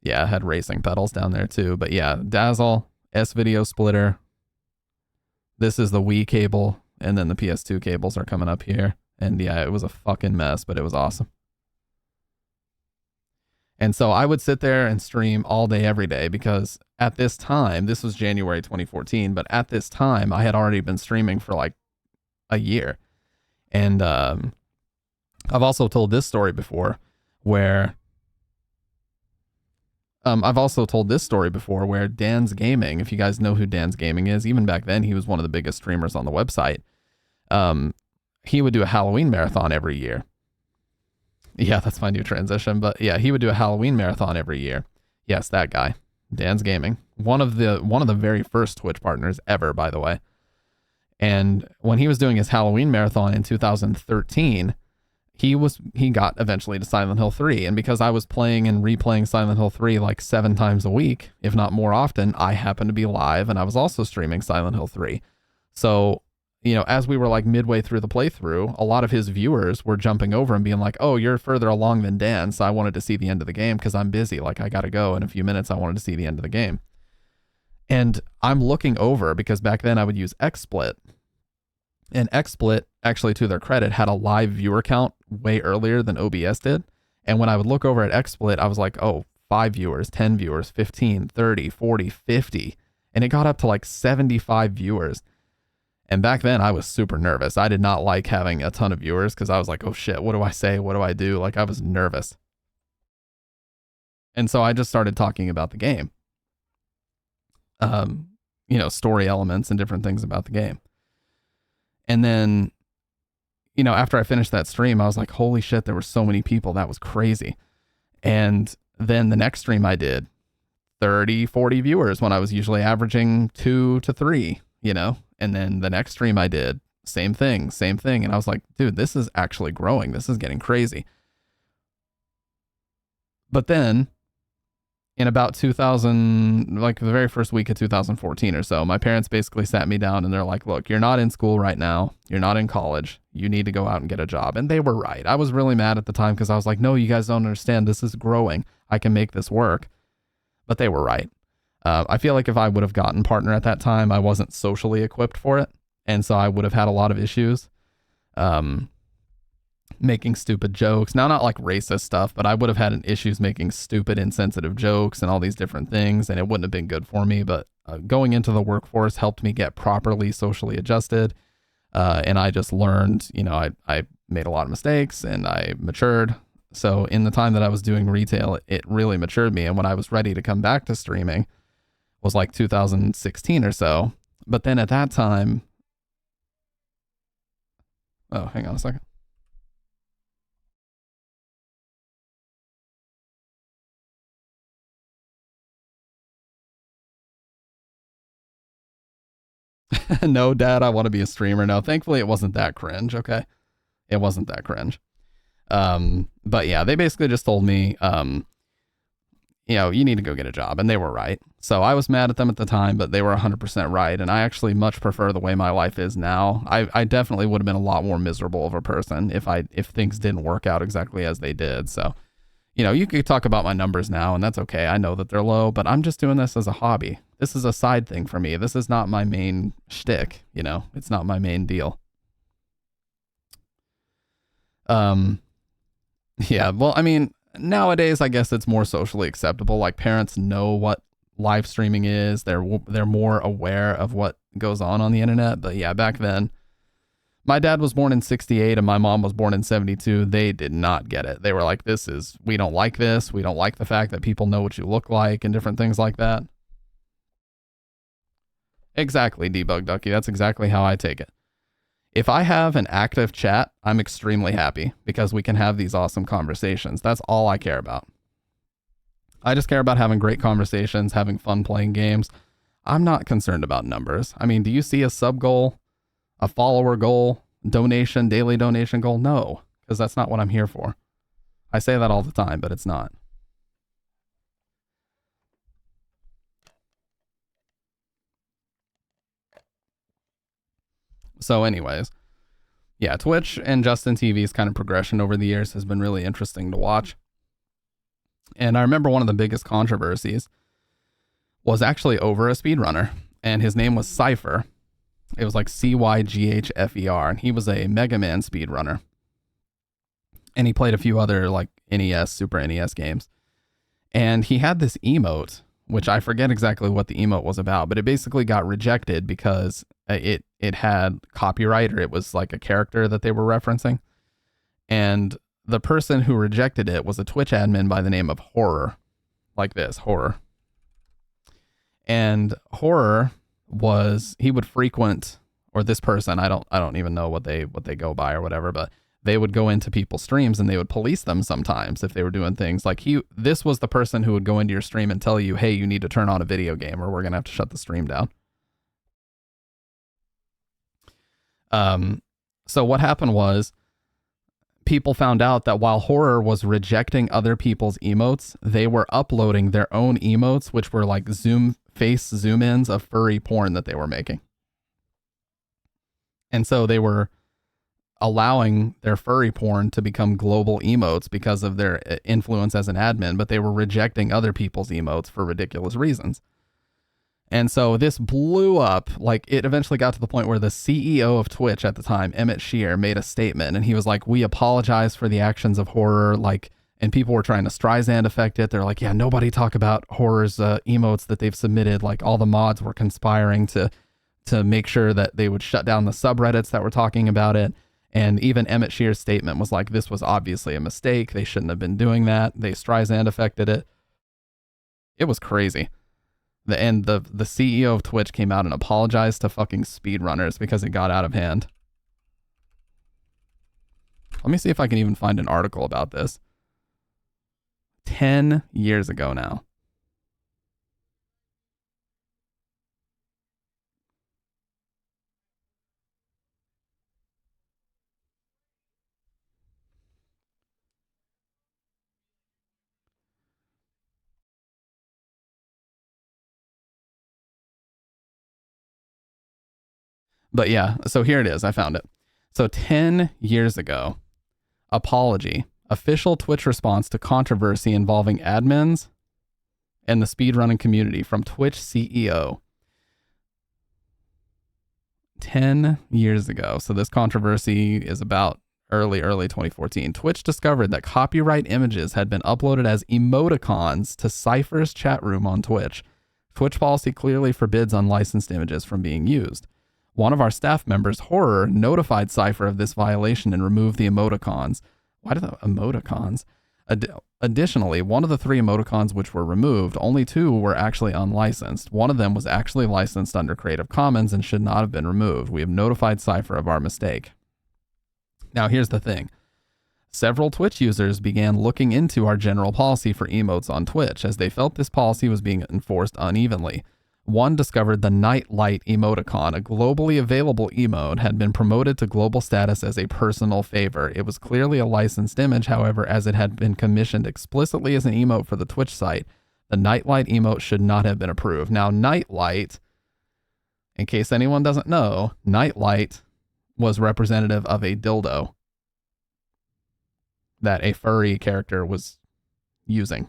Yeah, it had racing pedals down there too. But yeah, Dazzle, S-Video splitter. This is the Wii cable, and then the PS2 cables are coming up here. And yeah, it was a fucking mess, but it was awesome. And so I would sit there and stream all day, every day, because at this time, this was January 2014, but at this time, I had already been streaming for like a year. And I've also told this story before where Dan's Gaming, if you guys know who Dan's Gaming is, even back then, he was one of the biggest streamers on the website. He would do a Halloween marathon every year. Yeah, that's my new transition. But yeah, he would do a Halloween marathon every year. Yes, that guy, Dan's Gaming, one of the very first Twitch partners ever, by the way. And when he was doing his Halloween marathon in 2013, he got eventually to Silent Hill 3. And because I was playing and replaying Silent Hill 3 like 7 times a week, if not more often, I happened to be live and I was also streaming Silent Hill 3. So, you know, as we were like midway through the playthrough, a lot of his viewers were jumping over and being like, oh, you're further along than Dan, so I wanted to see the end of the game because I'm busy. Like, I got to go in a few minutes. I wanted to see the end of the game. And I'm looking over because back then I would use XSplit. And XSplit, actually to their credit, had a live viewer count way earlier than OBS did. And when I would look over at XSplit, I was like, oh, 5 viewers, 10 viewers, 15, 30, 40, 50. And it got up to like 75 viewers. And back then I was super nervous. I did not like having a ton of viewers because I was like, oh shit, what do I say? What do I do? Like, I was nervous. And so I just started talking about the game. You know, story elements and different things about the game. And then, you know, after I finished that stream, I was like, holy shit, there were so many people. That was crazy. And then the next stream I did, 30, 40 viewers when I was usually averaging 2 to 3, you know? And then the next stream I did, same thing. And I was like, dude, this is actually growing. This is getting crazy. But then in about 2000, like the very first week of 2014 or so, my parents basically sat me down and they're like, look, you're not in school right now. You're not in college. You need to go out and get a job. And they were right. I was really mad at the time because I was like, no, you guys don't understand. This is growing. I can make this work. But they were right. I feel like if I would have gotten partner at that time, I wasn't socially equipped for it. And so I would have had a lot of issues. Making stupid jokes. Now, not like racist stuff, but I would have had issues making stupid, insensitive jokes and all these different things, and it wouldn't have been good for me. But going into the workforce helped me get properly socially adjusted. And I just learned, you know, I made a lot of mistakes and I matured. So in the time that I was doing retail, it really matured me. And when I was ready to come back to streaming was like 2016 or so. But then at that time, oh, hang on a second. No, Dad, I want to be a streamer. No, thankfully it wasn't that cringe. Okay. It wasn't that cringe. But yeah, they basically just told me, you need to go get a job. And they were right. So I was mad at them at the time, but they were 100% right. And I actually much prefer the way my life is now. I definitely would have been a lot more miserable of a person if things didn't work out exactly as they did. So, you could talk about my numbers now, and that's okay. I know that they're low, but I'm just doing this as a hobby. This is a side thing for me. This is not my main shtick, It's not my main deal. Yeah, well, I mean, nowadays, I guess it's more socially acceptable. Like, parents know what live streaming is. They're more aware of what goes on the internet. But yeah, back then, my dad was born in 68 and my mom was born in 72. They did not get it. They were like, we don't like this. We don't like the fact that people know what you look like and different things like that. Exactly, Debug Ducky. That's exactly how I take it. If I have an active chat, I'm extremely happy because we can have these awesome conversations. That's all I care about. I just care about having great conversations, having fun playing games. I'm not concerned about numbers. I mean, do you see a sub goal, a follower goal, donation, daily donation goal? No, because that's not what I'm here for. I say that all the time, but it's not. So anyways, yeah, Twitch and Justin TV's kind of progression over the years has been really interesting to watch. And I remember one of the biggest controversies was actually over a speedrunner, and his name was Cypher. It was like Cyghfer, and he was a Mega Man speedrunner. And he played a few other like NES, Super NES games. And he had this emote, which I forget exactly what the emote was about, but it basically got rejected because it had copyright, or it was like a character that they were referencing. And the person who rejected it was a Twitch admin by the name of Horror. Like this, Horror. And Horror he would frequent, or this person, I don't even know what they go by or whatever, but they would go into people's streams and they would police them sometimes if they were doing things like this was the person who would go into your stream and tell you, hey, you need to turn on a video game or we're going to have to shut the stream down. So what happened was people found out that while Horror was rejecting other people's emotes, they were uploading their own emotes, which were like face zoom ins of furry porn that they were making. And so they were allowing their furry porn to become global emotes because of their influence as an admin, but they were rejecting other people's emotes for ridiculous reasons. And so this blew up. Like, it eventually got to the point where the CEO of Twitch at the time, Emmett Shear, made a statement, and he was like, we apologize for the actions of Horror. Like, and people were trying to Streisand effect it. They're like, yeah, nobody talk about Horror's emotes that they've submitted. Like, all the mods were conspiring to make sure that they would shut down the subreddits that were talking about it. And even Emmett Shear's statement was like, this was obviously a mistake. They shouldn't have been doing that. They Streisand affected it. It was crazy. The CEO of Twitch came out and apologized to fucking speedrunners because it got out of hand. Let me see if I can even find an article about this. 10 years ago now. But yeah, so here it is. I found it. So 10 years ago, apology, official Twitch response to controversy involving admins and the speedrunning community from Twitch CEO. 10 years ago. So this controversy is about early 2014. Twitch discovered that copyright images had been uploaded as emoticons to Cypher's chat room on Twitch. Twitch policy clearly forbids unlicensed images from being used. One of our staff members, Horror, notified Cypher of this violation and removed the emoticons. Why do the emoticons? Additionally, one of the 3 emoticons which were removed, only 2 were actually unlicensed. One of them was actually licensed under Creative Commons and should not have been removed. We have notified Cypher of our mistake. Now, here's the thing. Several Twitch users began looking into our general policy for emotes on Twitch as they felt this policy was being enforced unevenly. One discovered the Nightlight emoticon, a globally available emote, had been promoted to global status as a personal favor. It was clearly a licensed image, however, as it had been commissioned explicitly as an emote for the Twitch site. The nightlight emote should not have been approved. Now, nightlight, in case anyone doesn't know, nightlight was representative of a dildo that a furry character was using.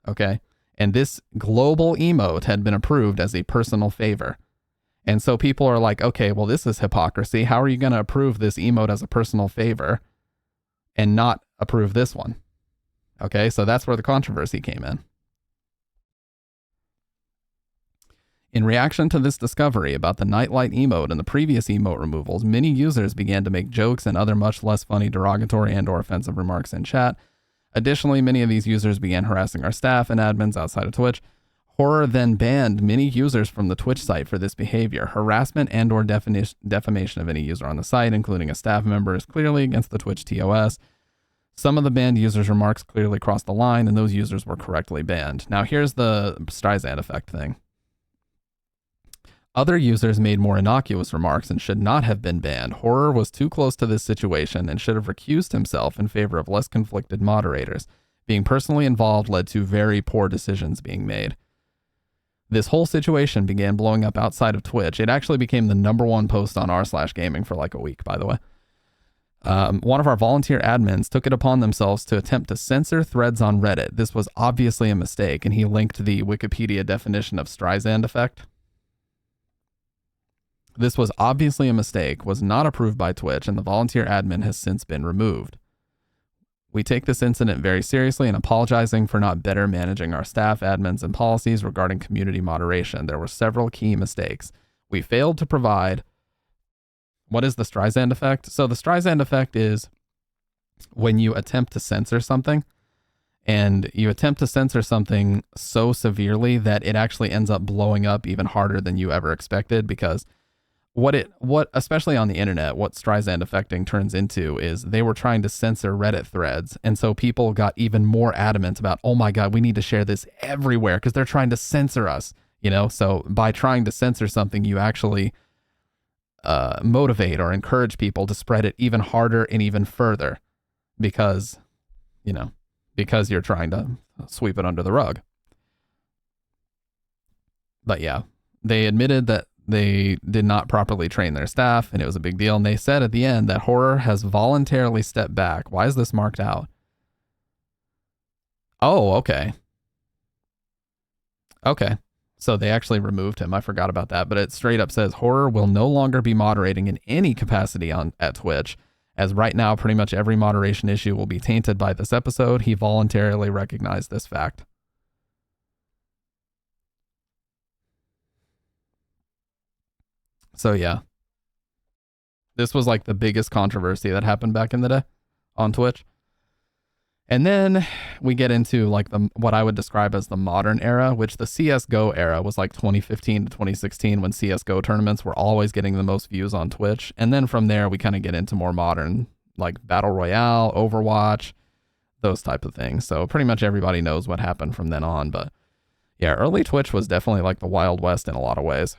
Okay? And this global emote had been approved as a personal favor. And so people are like, okay, well, this is hypocrisy. How are you going to approve this emote as a personal favor and not approve this one? Okay, so that's where the controversy came in. In reaction to this discovery about the nightlight emote and the previous emote removals, many users began to make jokes and other much less funny derogatory and or offensive remarks in chat. Additionally, many of these users began harassing our staff and admins outside of Twitch. Horror then banned many users from the Twitch site for this behavior. Harassment and or defamation of any user on the site, including a staff member, is clearly against the Twitch TOS. Some of the banned users' remarks clearly crossed the line, and those users were correctly banned. Now, here's the Streisand effect thing. Other users made more innocuous remarks and should not have been banned. Horror was too close to this situation and should have recused himself in favor of less conflicted moderators. Being personally involved led to very poor decisions being made. This whole situation began blowing up outside of Twitch. It actually became the #1 post on r/gaming for like a week, by the way. One of our volunteer admins took it upon themselves to attempt to censor threads on Reddit. This was obviously a mistake, and he linked the Wikipedia definition of Streisand effect. This was obviously a mistake, was not approved by Twitch, and the volunteer admin has since been removed. We take this incident very seriously and apologizing for not better managing our staff, admins, and policies regarding community moderation. There were several key mistakes. We failed to provide... What is the Streisand effect? So the Streisand effect is when you attempt to censor something, and you attempt to censor something so severely that it actually ends up blowing up even harder than you ever expected, because what especially on the internet, what Streisand affecting turns into is they were trying to censor Reddit threads. And so people got even more adamant about, oh my God, we need to share this everywhere because they're trying to censor us, you know? So by trying to censor something, you actually motivate or encourage people to spread it even harder and even further because, you know, because you're trying to sweep it under the rug. But yeah, they admitted that they did not properly train their staff, and it was a big deal. And they said at the end that Horror has voluntarily stepped back. Why is this marked out? Oh, okay. Okay. So they actually removed him. I forgot about that. But it straight up says Horror will no longer be moderating in any capacity at Twitch, as right now pretty much every moderation issue will be tainted by this episode. He voluntarily recognized this fact. So yeah, this was like the biggest controversy that happened back in the day on Twitch. And then we get into like what I would describe as the modern era, which the CSGO era was like 2015 to 2016 when CSGO tournaments were always getting the most views on Twitch. And then from there, we kind of get into more modern, like Battle Royale, Overwatch, those type of things. So pretty much everybody knows what happened from then on. But yeah, early Twitch was definitely like the Wild West in a lot of ways.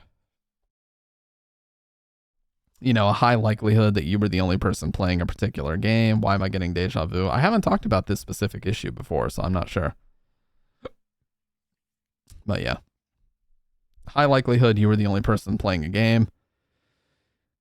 You know, a high likelihood that you were the only person playing a particular game. Why am I getting deja vu? I haven't talked about this specific issue before, so I'm not sure. But yeah. High likelihood you were the only person playing a game.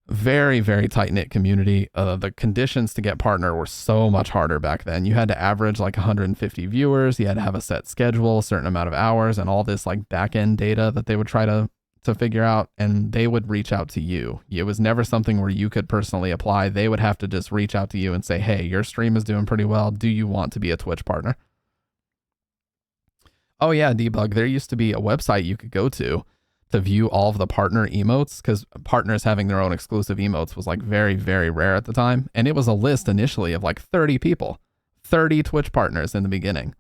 Very, very tight-knit community. The conditions to get partner were so much harder back then. You had to average like 150 viewers. You had to have a set schedule, a certain amount of hours, and all this like back-end data that they would try to figure out, and they would reach out to you. It was never something where you could personally apply. They would have to just reach out to you and say, hey, your stream is doing pretty well. Do you want to be a Twitch partner? Oh yeah, Debug, there used to be a website you could go to view all of the partner emotes, because partners having their own exclusive emotes was like very, very rare at the time. And it was a list initially of like 30 people, 30 Twitch partners in the beginning.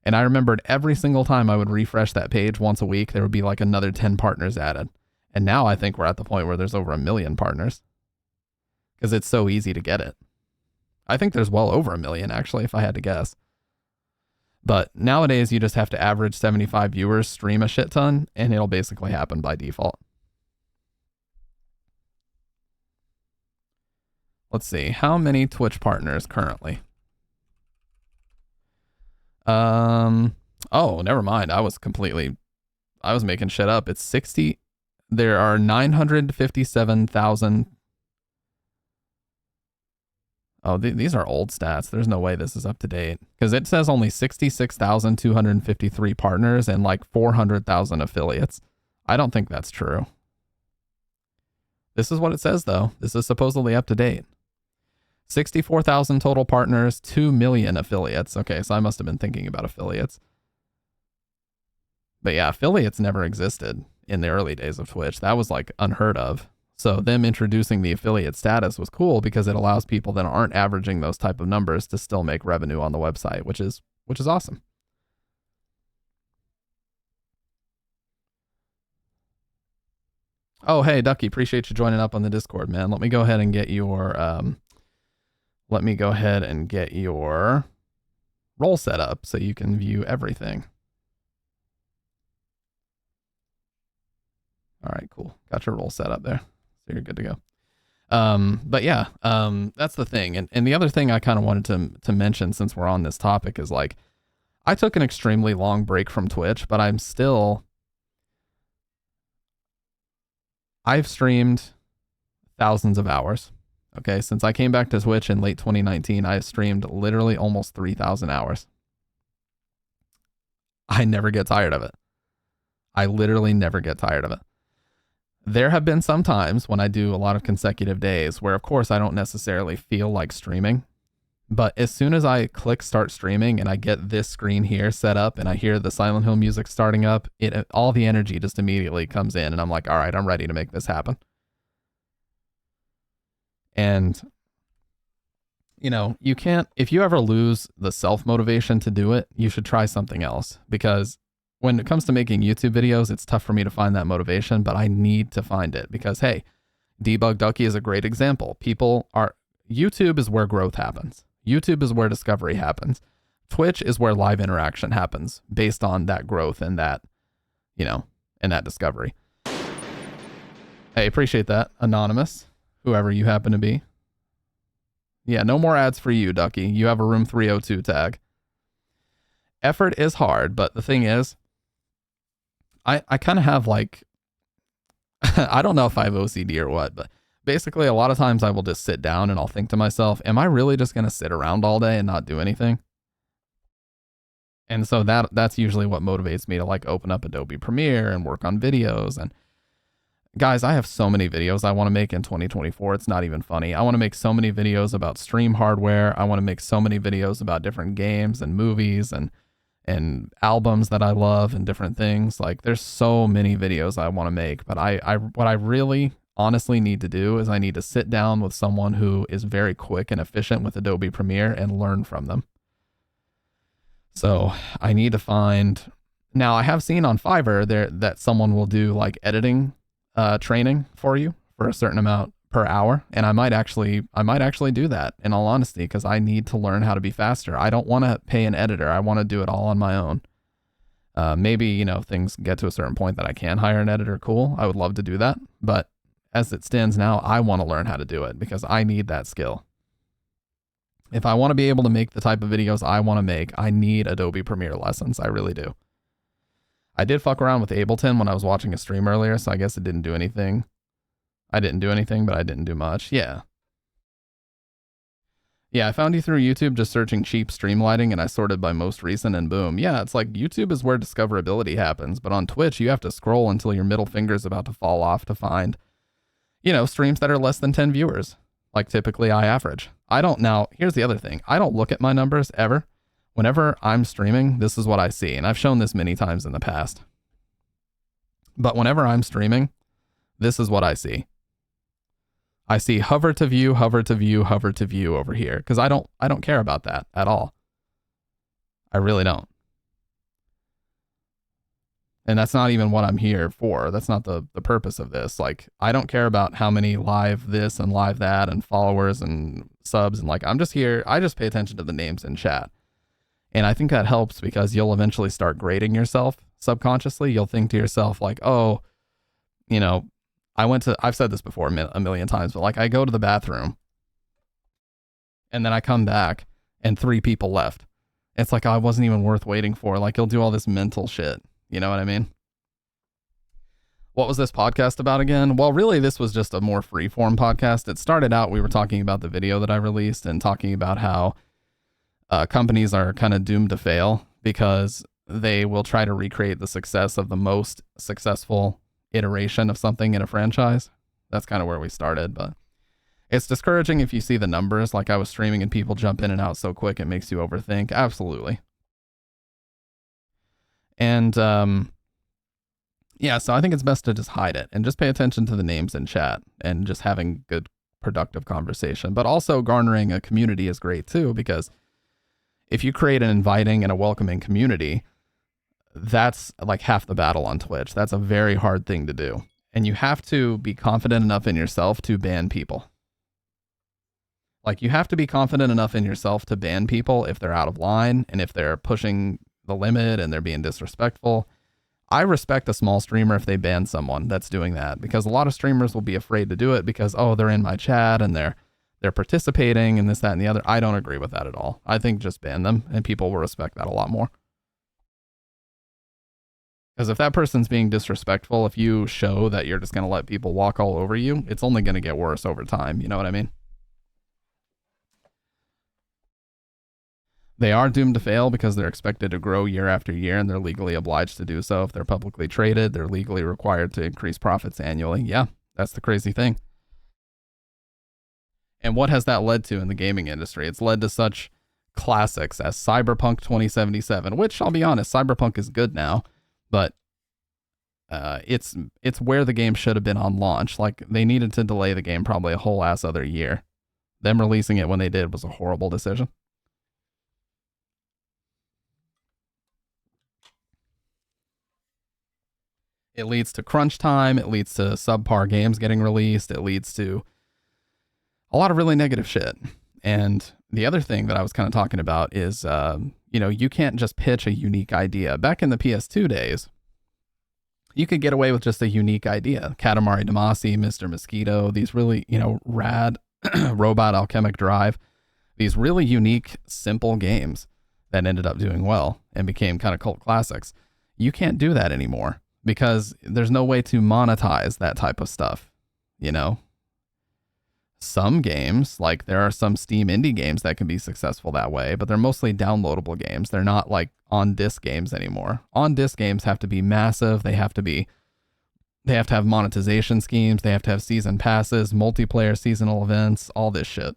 And I remembered every single time I would refresh that page once a week, there would be like another 10 partners added. And now I think we're at the point where there's over 1 million partners because it's so easy to get it. I think there's well over 1 million, actually, if I had to guess. But nowadays, you just have to average 75 viewers, stream a shit ton, and it'll basically happen by default. Let's see. How many Twitch partners currently? Oh, never mind. I was making shit up. It's 60. There are 957,000. Oh, these are old stats. There's no way this is up to date because it says only 66,253 partners and like 400,000 affiliates. I don't think that's true. This is what it says, though. This is supposedly up to date. 64,000 total partners, 2 million affiliates. Okay, so I must have been thinking about affiliates. But yeah, affiliates never existed in the early days of Twitch. That was like unheard of. So them introducing the affiliate status was cool because it allows people that aren't averaging those type of numbers to still make revenue on the website, which is awesome. Oh, hey, Ducky, appreciate you joining up on the Discord, man. Let me go ahead and get your role set up so you can view everything. All right, cool. Got your role set up there. So you're good to go. But yeah, that's the thing. And the other thing I kind of wanted to mention since we're on this topic is like, I took an extremely long break from Twitch, but I've streamed thousands of hours. Okay. Since I came back to Twitch in late 2019, I have streamed literally almost 3,000 hours. I never get tired of it. I literally never get tired of it. There have been some times when I do a lot of consecutive days where, of course, I don't necessarily feel like streaming. But as soon as I click start streaming and I get this screen here set up and I hear the Silent Hill music starting up, all the energy just immediately comes in and I'm like, all right, I'm ready to make this happen. And, you know, you can't, if you ever lose the self-motivation to do it, you should try something else because when it comes to making YouTube videos, it's tough for me to find that motivation, but I need to find it because, hey, Debug Ducky is a great example. YouTube is where growth happens. YouTube is where discovery happens. Twitch is where live interaction happens based on that growth and that, you know, and that discovery. Hey, appreciate that, Anonymous, whoever you happen to be. Yeah, no more ads for you, Ducky. You have a room 302 tag. Effort is hard, but the thing is, I kind of have like, I don't know if I have OCD or what, but basically a lot of times I will just sit down and I'll think to myself, am I really just going to sit around all day and not do anything? And so that's usually what motivates me to like open up Adobe Premiere and work on videos. And guys, I have so many videos I want to make in 2024. It's not even funny. I want to make so many videos about stream hardware. I want to make so many videos about different games and movies and albums that I love and different things. Like there's so many videos I want to make, but what I really honestly need to do is I need to sit down with someone who is very quick and efficient with Adobe Premiere and learn from them. So I need to find, now I have seen on Fiverr there that someone will do like editing training for you for a certain amount per hour. And I might actually do that in all honesty, because I need to learn how to be faster. I don't want to pay an editor. I want to do it all on my own. Maybe, you know, things get to a certain point that I can hire an editor. Cool. I would love to do that. But as it stands now, I want to learn how to do it because I need that skill. If I want to be able to make the type of videos I want to make, I need Adobe Premiere lessons. I really do. I did fuck around with Ableton when I was watching a stream earlier, so I guess it didn't do anything. I didn't do anything, but I didn't do much. Yeah. Yeah, I found you through YouTube just searching cheap stream lighting, and I sorted by most recent, and boom. Yeah, it's like YouTube is where discoverability happens, but on Twitch, you have to scroll until your middle finger's about to fall off to find, you know, streams that are less than 10 viewers, like typically I average. Now, here's the other thing. I don't look at my numbers ever. Whenever I'm streaming, this is what I see, and I've shown this many times in the past. But whenever I'm streaming, this is what I see. I see hover to view, hover to view, hover to view over here, because I don't care about that at all. I really don't. And that's not even what I'm here for. That's not the purpose of this. Like, I don't care about how many live this and live that and followers and subs, and like, I'm just here. I just pay attention to the names in chat. And I think that helps because you'll eventually start grading yourself subconsciously. You'll think to yourself like, oh, you know, I've said this before a million times, but like I go to the bathroom and then I come back and 3 people left. It's like, oh, it wasn't even worth waiting for. Like, he'll do all this mental shit. You know what I mean? What was this podcast about again? Well, really, this was just a more free-form podcast. It started out, we were talking about the video that I released and talking about how companies are kind of doomed to fail because they will try to recreate the success of the most successful iteration of something in a franchise. That's kind of where we started, but it's discouraging if you see the numbers. Like, I was streaming and people jump in and out so quick it makes you overthink. Absolutely. And yeah, so I think it's best to just hide it and just pay attention to the names in chat and just having good, productive conversation. But also garnering a community is great too, because if you create an inviting and a welcoming community, that's like half the battle on Twitch. That's a very hard thing to do. And you have to be confident enough in yourself to ban people. Like, you have to be confident enough in yourself to ban people if they're out of line and if they're pushing the limit and they're being disrespectful. I respect a small streamer if they ban someone that's doing that, because a lot of streamers will be afraid to do it because, oh, they're in my chat and they're participating and this, that, and the other. I don't agree with that at all. I think just ban them and people will respect that a lot more. Because if that person's being disrespectful, if you show that you're just going to let people walk all over you, it's only going to get worse over time. You know what I mean? They are doomed to fail because they're expected to grow year after year, and they're legally obliged to do so. If they're publicly traded, they're legally required to increase profits annually. Yeah, that's the crazy thing. And what has that led to in the gaming industry? It's led to such classics as Cyberpunk 2077, which, I'll be honest, Cyberpunk is good now, but it's where the game should have been on launch. Like, they needed to delay the game probably a whole ass other year. Them releasing it when they did was a horrible decision. It leads to crunch time. It leads to subpar games getting released. It leads to a lot of really negative shit. And the other thing that I was kind of talking about is, you can't just pitch a unique idea. Back in the PS2 days, you could get away with just a unique idea. Katamari Damacy, Mr. Mosquito, these really, rad Robot Alchemic Drive, these really unique, simple games that ended up doing well and became kind of cult classics. You can't do that anymore, because there's no way to monetize that type of stuff, Some games, like there are some Steam indie games that can be successful that way, but they're mostly downloadable games. They're not like on-disc games anymore. On-disc games have to be massive. They have to have monetization schemes. They have to have season passes, multiplayer seasonal events, all this shit.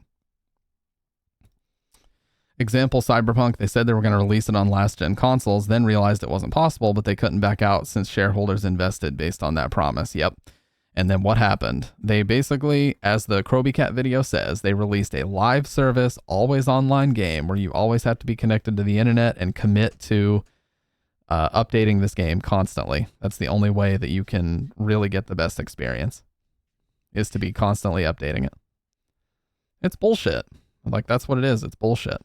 Example, Cyberpunk, they said they were going to release it on last-gen consoles, then realized it wasn't possible, but they couldn't back out since shareholders invested based on that promise. Yep. And then what happened? They basically, as the Kroby Cat video says, they released a live service, always online game where you always have to be connected to the internet and commit to updating this game constantly. That's the only way that you can really get the best experience, is to be constantly updating it. It's bullshit. Like, that's what it is. It's bullshit.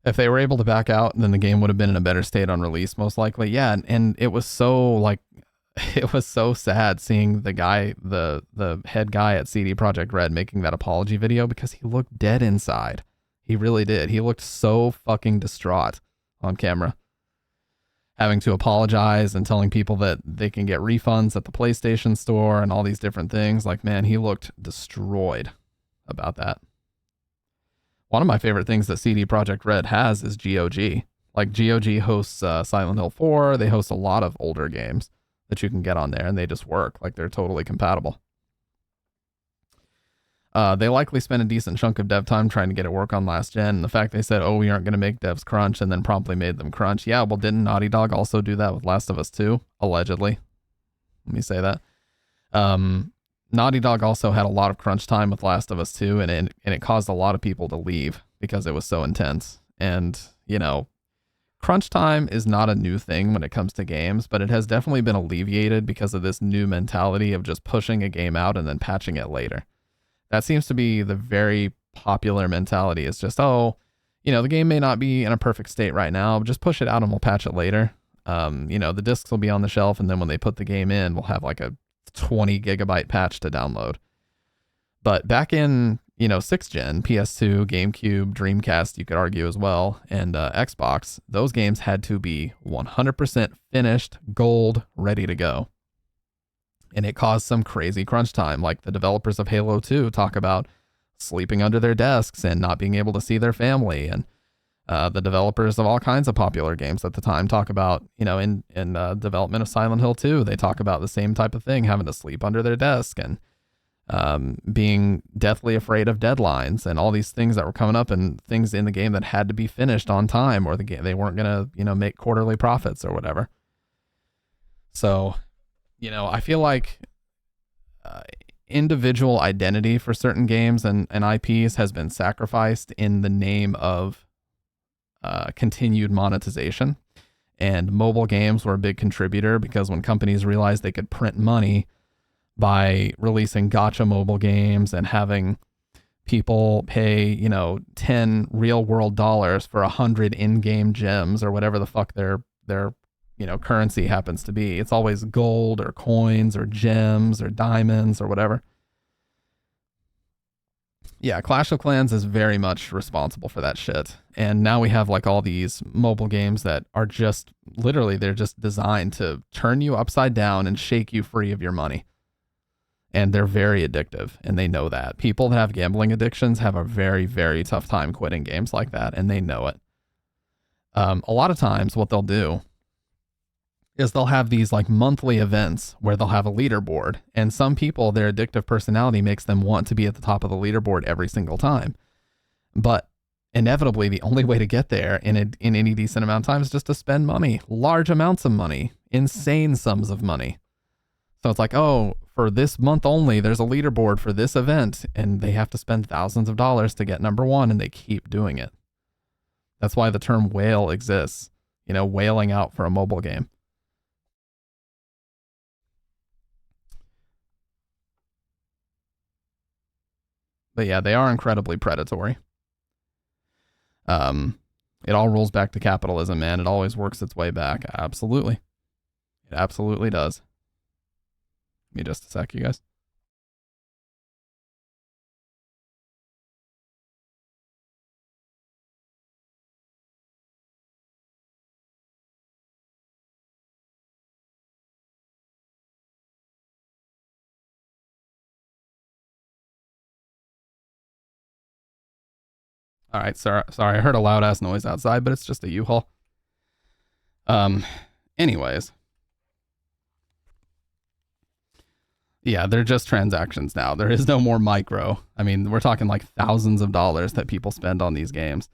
If they were able to back out, then the game would have been in a better state on release, most likely. Yeah, and it was so it was so sad seeing the guy, the head guy at CD Projekt Red making that apology video, because he looked dead inside. He really did. He looked so fucking distraught on camera, having to apologize and telling people that they can get refunds at the PlayStation Store and all these different things. Like, man, he looked destroyed about that. One of my favorite things that CD Projekt Red has is GOG. Like, GOG hosts Silent Hill 4. They host a lot of older games that you can get on there, and they just work. Like, they're totally compatible. They likely spent a decent chunk of dev time trying to get it work on last gen. And the fact they said, oh, we aren't going to make devs crunch, and then promptly made them crunch. Yeah, well, didn't Naughty Dog also do that with Last of Us 2? Allegedly. Let me say that. Naughty Dog also had a lot of crunch time with Last of Us 2, and it caused a lot of people to leave because it was so intense. And, crunch time is not a new thing when it comes to games, but it has definitely been alleviated because of this new mentality of just pushing a game out and then patching it later. That seems to be the very popular mentality. It's just, the game may not be in a perfect state right now, but just push it out and we'll patch it later. The discs will be on the shelf, and then when they put the game in, we'll have like a 20 gigabyte patch to download. But back in, 6th gen, PS2, GameCube, Dreamcast, you could argue as well, and Xbox, those games had to be 100% finished, gold, ready to go. And it caused some crazy crunch time. Like the developers of Halo 2 talk about sleeping under their desks and not being able to see their family. And the developers of all kinds of popular games at the time talk about, in development of Silent Hill 2, they talk about the same type of thing, having to sleep under their desk and being deathly afraid of deadlines and all these things that were coming up and things in the game that had to be finished on time, or they weren't going to, make quarterly profits or whatever. So, I feel like individual identity for certain games and IPs has been sacrificed in the name of continued monetization. And mobile games were a big contributor because when companies realized they could print money by releasing gacha mobile games and having people pay, 10 real world dollars for 100 in-game gems or whatever the fuck their currency happens to be. It's always gold or coins or gems or diamonds or whatever. Yeah, Clash of Clans is very much responsible for that shit. And now we have like all these mobile games that are just literally, they're just designed to turn you upside down and shake you free of your money. And they're very addictive, and they know that. People that have gambling addictions have a very, very tough time quitting games like that, and they know it. A lot of times what they'll do is they'll have these like monthly events where they'll have a leaderboard, and some people, their addictive personality makes them want to be at the top of the leaderboard every single time. But inevitably, the only way to get there in any decent amount of time is just to spend money, large amounts of money, insane sums of money. So it's like, oh, for this month only, there's a leaderboard for this event, and they have to spend thousands of dollars to get number one, and they keep doing it. That's why the term whale exists, whaling out for a mobile game. But yeah, they are incredibly predatory. It all rolls back to capitalism, man. It always works its way back. Absolutely. It absolutely does. Give me just a sec, you guys. All right, sorry, I heard a loud ass noise outside, but it's just a U-Haul. Anyways. Yeah, they're just transactions now. There is no more micro. I mean, we're talking like thousands of dollars that people spend on these games.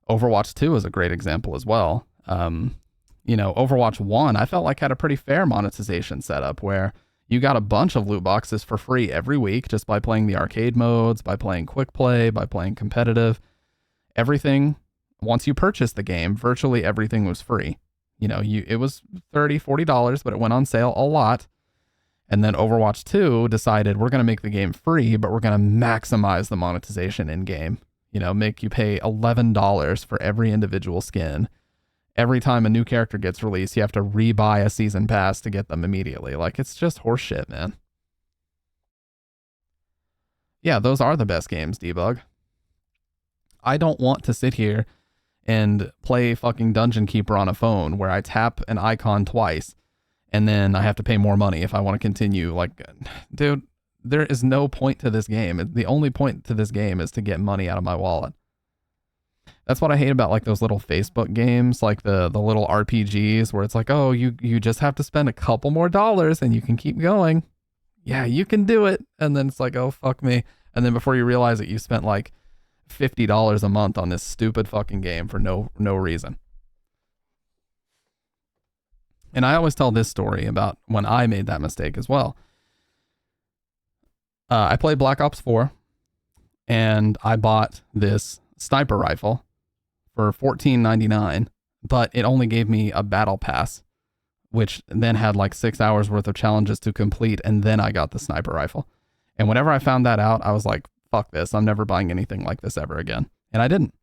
Overwatch 2 is a great example as well. Overwatch 1, I felt like had a pretty fair monetization setup where you got a bunch of loot boxes for free every week just by playing the arcade modes, by playing quick play, by playing competitive. Everything, once you purchased the game, virtually everything was free. It was $30, $40, but it went on sale a lot. And then Overwatch 2 decided we're going to make the game free, but we're going to maximize the monetization in game. Make you pay $11 for every individual skin. Every time a new character gets released, you have to rebuy a season pass to get them immediately. Like, it's just horseshit, man. Yeah, those are the best games, Debug. I don't want to sit here and play fucking Dungeon Keeper on a phone where I tap an icon twice and then I have to pay more money if I want to continue. Like, dude, there is no point to this game. The only point to this game is to get money out of my wallet. That's what I hate about like those little Facebook games, like the little RPGs where it's like, oh, you just have to spend a couple more dollars and you can keep going. Yeah, you can do it. And then it's like, oh, fuck me. And then before you realize it, you spent like $50 a month on this stupid fucking game for no reason. And I always tell this story about when I made that mistake as well. I played Black Ops 4 and I bought this sniper rifle for $14.99, but it only gave me a battle pass, which then had like 6 hours worth of challenges to complete, and then I got the sniper rifle. And whenever I found that out, I was like, fuck this, I'm never buying anything like this ever again. And I didn't.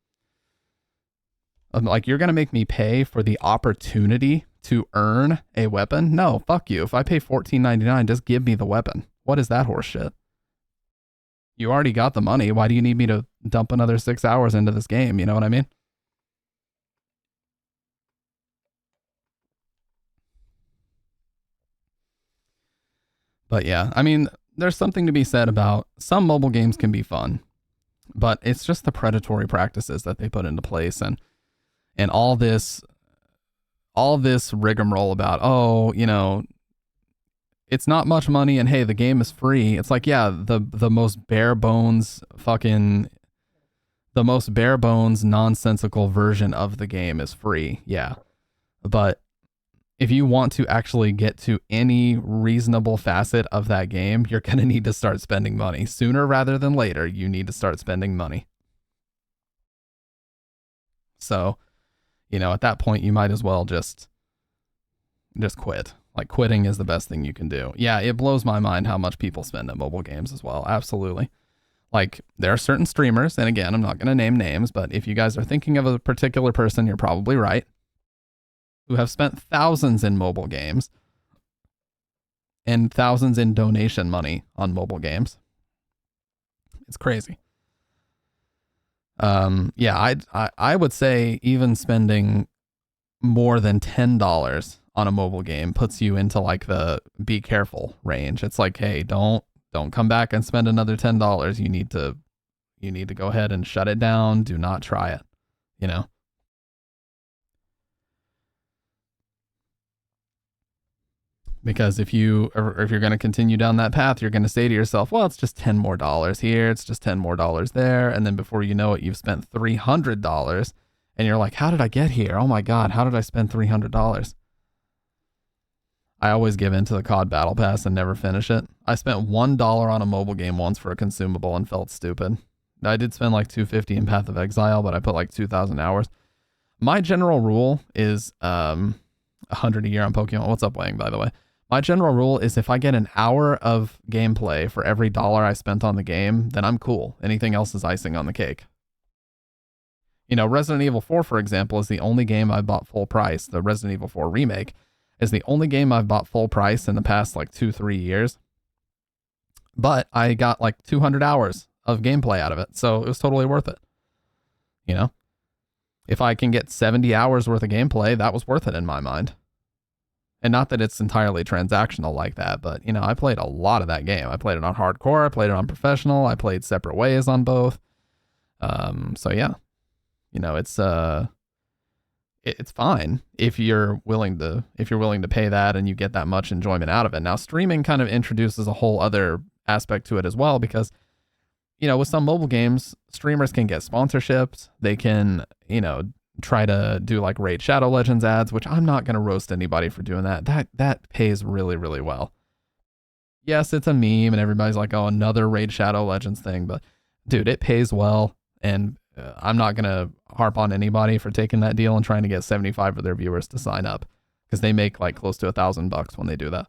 I'm like, you're going to make me pay for the opportunity to earn a weapon? No, fuck you. If I pay $14.99, just give me the weapon. What is that horse shit? You already got the money. Why do you need me to dump another 6 hours into this game? You know what I mean? But yeah, I mean, there's something to be said about some mobile games can be fun, but it's just the predatory practices that they put into place and all this rigmarole about, oh, you know, it's not much money and hey, the game is free. It's like, yeah, the most bare bones nonsensical version of the game is free. Yeah. But if you want to actually get to any reasonable facet of that game, you're going to need to start spending money. Sooner rather than later, you need to start spending money. So, you know, at that point, you might as well just quit. Like, quitting is the best thing you can do. Yeah, it blows my mind how much people spend at mobile games as well. Absolutely. Like, there are certain streamers, and again, I'm not going to name names, but if you guys are thinking of a particular person, you're probably right, who have spent thousands in mobile games and thousands in donation money on mobile games. It's crazy. Yeah, I would say even spending more than $10 on a mobile game puts you into like the be careful range. It's like, hey, don't come back and spend another $10. You need to go ahead and shut it down. Do not try it, you know? Because if you're going to continue down that path, you're going to say to yourself, well, it's just $10 more here. It's just $10 more there. And then before you know it, you've spent $300 and you're like, how did I get here? Oh my God, how did I spend $300? I always give in to the COD Battle Pass and never finish it. I spent $1 on a mobile game once for a consumable and felt stupid. I did spend like $250 in Path of Exile, but I put like 2,000 hours. My general rule is 100 a year on Pokemon. What's up, Wang, by the way? My general rule is if I get an hour of gameplay for every dollar I spent on the game, then I'm cool. Anything else is icing on the cake. You know, Resident Evil 4, for example, is the only game I bought full price. The Resident Evil 4 remake is the only game I've bought full price in the past like 2-3 years. But I got like 200 hours of gameplay out of it, so it was totally worth it. You know? If I can get 70 hours worth of gameplay, that was worth it in my mind. And not that it's entirely transactional like that, but, you know, I played a lot of that game. I played it on hardcore, I played it on professional, I played separate ways on both. So yeah, you know, it's fine if you're willing to pay that and you get that much enjoyment out of it. Now, streaming kind of introduces a whole other aspect to it as well, because, you know, with some mobile games, streamers can get sponsorships. They can, you know, try to do like Raid Shadow Legends ads, which I'm not going to roast anybody for doing that. That pays really, really well. Yes, it's a meme and everybody's like, oh, another Raid Shadow Legends thing, but dude, it pays well. And I'm not going to harp on anybody for taking that deal and trying to get 75 of their viewers to sign up, because they make like close to $1,000 when they do that.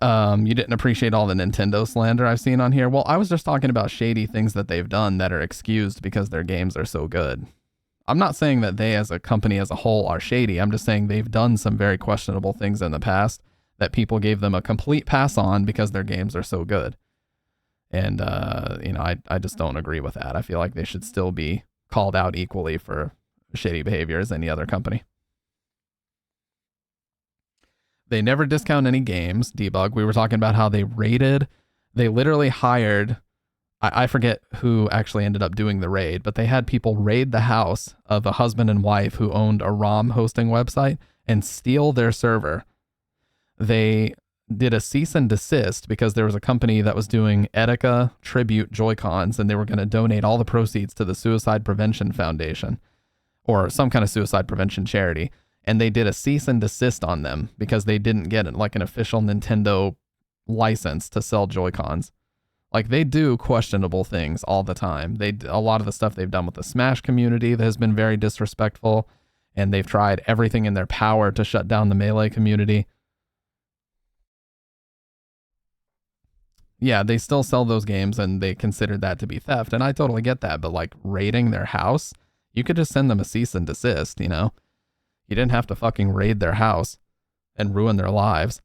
You didn't appreciate all the Nintendo slander I've seen on here. Well, I was just talking about shady things that they've done that are excused because their games are so good. I'm not saying that they as a company as a whole are shady. I'm just saying they've done some very questionable things in the past that people gave them a complete pass on because their games are so good. And, you know, I just don't agree with that. I feel like they should still be called out equally for shady behavior as any other company. They never discount any games. Debug, we were talking about how they literally hired, I forget who actually ended up doing the raid, but they had people raid the house of a husband and wife who owned a ROM hosting website and steal their server. They did a cease and desist because there was a company that was doing Etika tribute Joy-Cons and they were going to donate all the proceeds to the Suicide Prevention Foundation or some kind of suicide prevention charity. And they did a cease and desist on them because they didn't get like an official Nintendo license to sell Joy-Cons. Like, they do questionable things all the time. A lot of the stuff they've done with the Smash community that has been very disrespectful, and they've tried everything in their power to shut down the Melee community. Yeah, they still sell those games and they considered that to be theft, and I totally get that, but like raiding their house, You could just send them a cease and desist, you know? You didn't have to fucking raid their house and ruin their lives.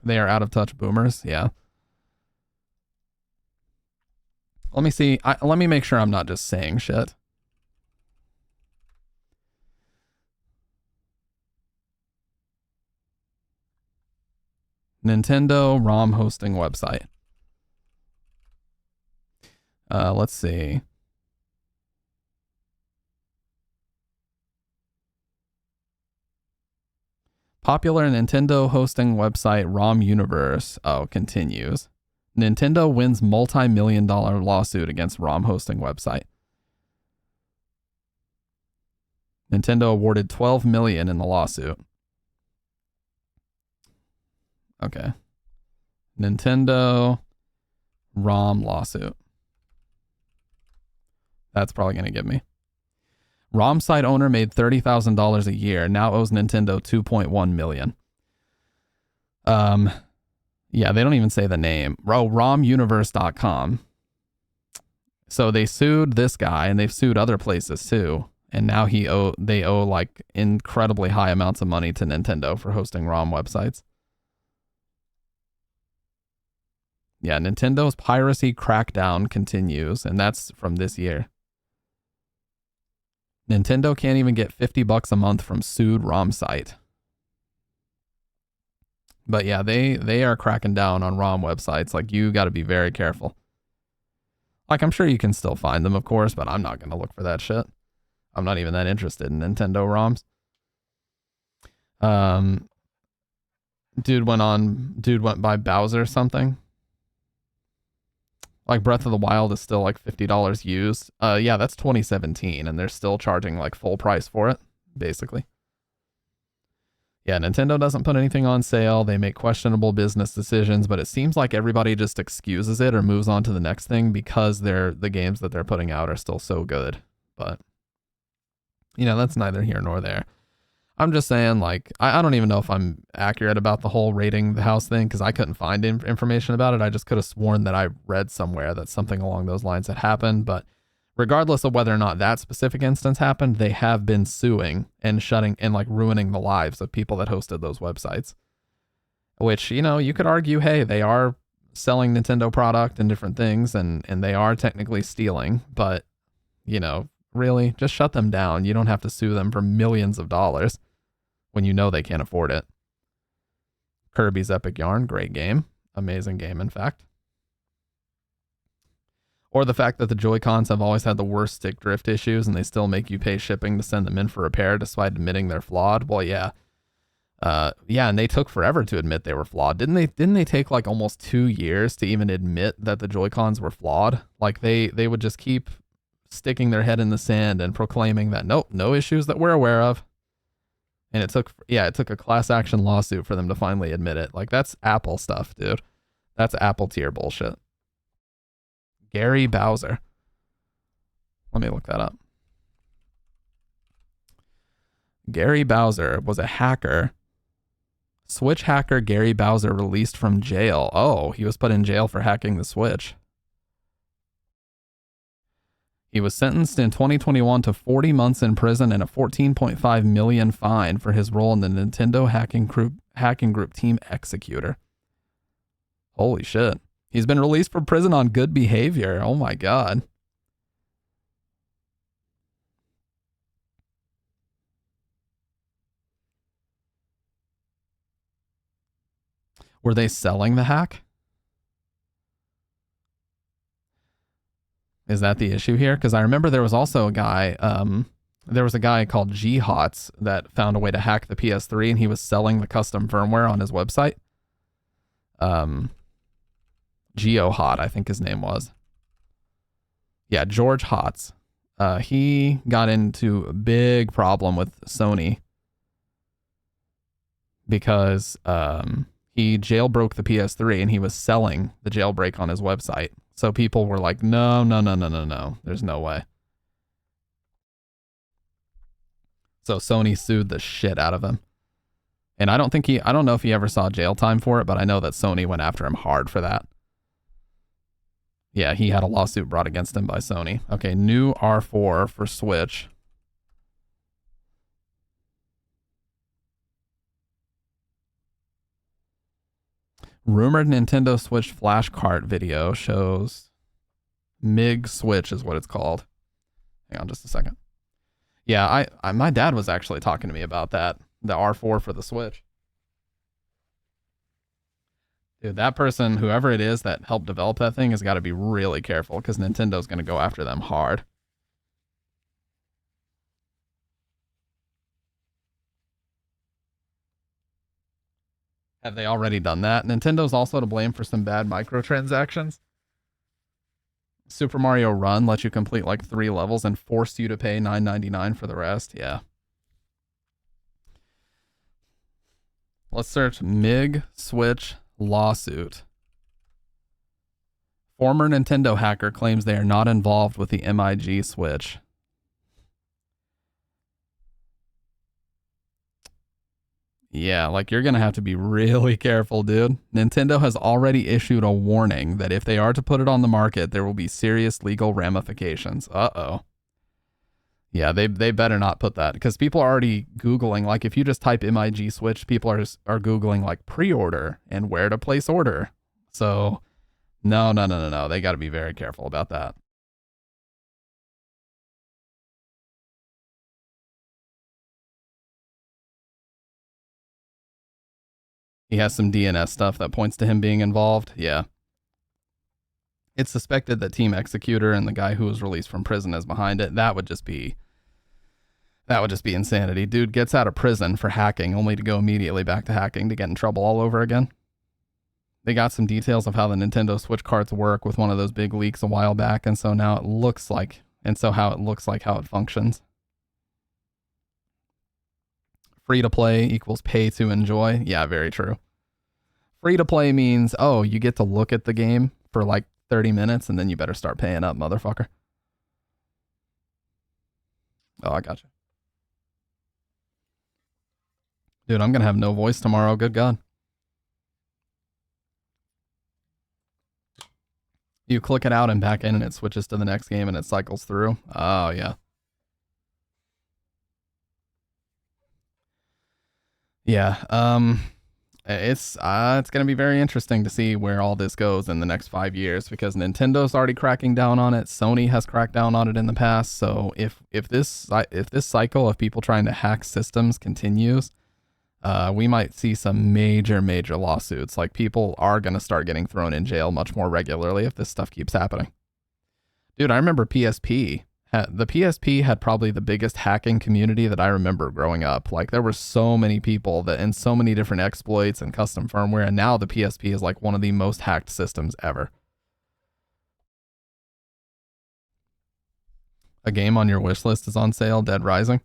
They are out of touch boomers, yeah. Let me see. Let me make sure I'm not just saying shit. Nintendo ROM hosting website. Let's see. Popular Nintendo hosting website ROM Universe. Oh, continues. Nintendo wins multi-million-dollar lawsuit against ROM hosting website. Nintendo awarded $12 million in the lawsuit. Okay. Nintendo ROM lawsuit. That's probably going to get me. ROM site owner made $30,000 a year, now owes Nintendo $2.1 million. Yeah, they don't even say the name. ROMuniverse.com. So they sued this guy, and they've sued other places too. And now they owe like incredibly high amounts of money to Nintendo for hosting ROM websites. Yeah, Nintendo's piracy crackdown continues, and that's from this year. Nintendo can't even get $50 a month from sued ROM site. But yeah, they are cracking down on ROM websites. Like, you got to be very careful. Like, I'm sure you can still find them, of course, but I'm not going to look for that shit. I'm not even that interested in Nintendo ROMs. Dude went by Bowser something. Like, Breath of the Wild is still like $50 used. Yeah, that's 2017, and they're still charging like full price for it, basically. Yeah, Nintendo doesn't put anything on sale. They make questionable business decisions, but it seems like everybody just excuses it or moves on to the next thing because the games that they're putting out are still so good. But, you know, that's neither here nor there. I'm just saying, like, I don't even know if I'm accurate about the whole raiding the house thing because I couldn't find information about it. I just could have sworn that I read somewhere that something along those lines had happened. But regardless of whether or not that specific instance happened, they have been suing and shutting and like ruining the lives of people that hosted those websites. Which, you know, you could argue, hey, they are selling Nintendo product and different things, and they are technically stealing. But, you know, really, just shut them down. You don't have to sue them for millions of dollars when you know they can't afford it. Kirby's Epic Yarn, great game. Amazing game, in fact. Or the fact that the Joy-Cons have always had the worst stick drift issues and they still make you pay shipping to send them in for repair despite admitting they're flawed. Well, yeah. Yeah, and they took forever to admit they were flawed. Didn't they take like almost 2 years to even admit that the Joy-Cons were flawed? Like they would just keep sticking their head in the sand and proclaiming that nope, no issues that we're aware of. And it took a class action lawsuit for them to finally admit it. Like, that's Apple stuff, dude. That's Apple tier bullshit. Gary Bowser. Let me look that up. Gary Bowser was a hacker. Switch hacker Gary Bowser released from jail. Oh, he was put in jail for hacking the Switch. He was sentenced in 2021 to 40 months in prison and a $14.5 million fine for his role in the Nintendo hacking group Team Executor. Holy shit. He's been released from prison on good behavior. Oh my god. Were they selling the hack? Is that the issue here? Because I remember there was also a guy, called GHOTS that found a way to hack the PS3, and he was selling the custom firmware on his website. GeoHot, I think his name was. Yeah, George Hotz. He got into a big problem with Sony because he jailbroke the PS3 and he was selling the jailbreak on his website. So people were like, no. There's no way. So Sony sued the shit out of him. And I don't know if he ever saw jail time for it, but I know that Sony went after him hard for that. Yeah, he had a lawsuit brought against him by Sony. Okay, new R4 for Switch. Rumored Nintendo Switch flash cart video shows MIG Switch is what it's called. Hang on just a second. Yeah, I my dad was actually talking to me about that. The R4 for the Switch. Dude, that person, whoever it is that helped develop that thing, has got to be really careful because Nintendo's going to go after them hard. Have they already done that? Nintendo's also to blame for some bad microtransactions. Super Mario Run lets you complete like 3 levels and force you to pay $9.99 for the rest. Yeah. Let's search MIG Switch lawsuit. Former Nintendo hacker claims they are not involved with the MIG Switch. Yeah, like you're going to have to be really careful, dude. Nintendo has already issued a warning that if they are to put it on the market, there will be serious legal ramifications. Uh-oh. Yeah, they better not put that because people are already Googling, like if you just type MIG Switch, people are Googling like pre-order and where to place order. So no. They got to be very careful about that. He has some DNS stuff that points to him being involved. Yeah. It's suspected that Team Executor and the guy who was released from prison is behind it. That would just be insanity. Dude gets out of prison for hacking only to go immediately back to hacking to get in trouble all over again. They got some details of how the Nintendo Switch carts work with one of those big leaks a while back, and so now it looks like how it functions. Free to play equals pay to enjoy. Yeah, very true. Free to play means, oh, you get to look at the game for like 30 minutes and then you better start paying up, motherfucker. Oh, I got you. Dude, I'm going to have no voice tomorrow. Good God. You click it out and back in and it switches to the next game and it cycles through. Oh, yeah. Yeah, it's going to be very interesting to see where all this goes in the next 5 years because Nintendo's already cracking down on it. Sony has cracked down on it in the past. So if this cycle of people trying to hack systems continues, we might see some major lawsuits. Like people are going to start getting thrown in jail much more regularly if this stuff keeps happening. Dude, I remember PSP. The PSP had probably the biggest hacking community that I remember growing up. Like there were so many people that and so many different exploits and custom firmware, and now the PSP is like one of the most hacked systems ever. A game on your wish list is on sale, Dead Rising.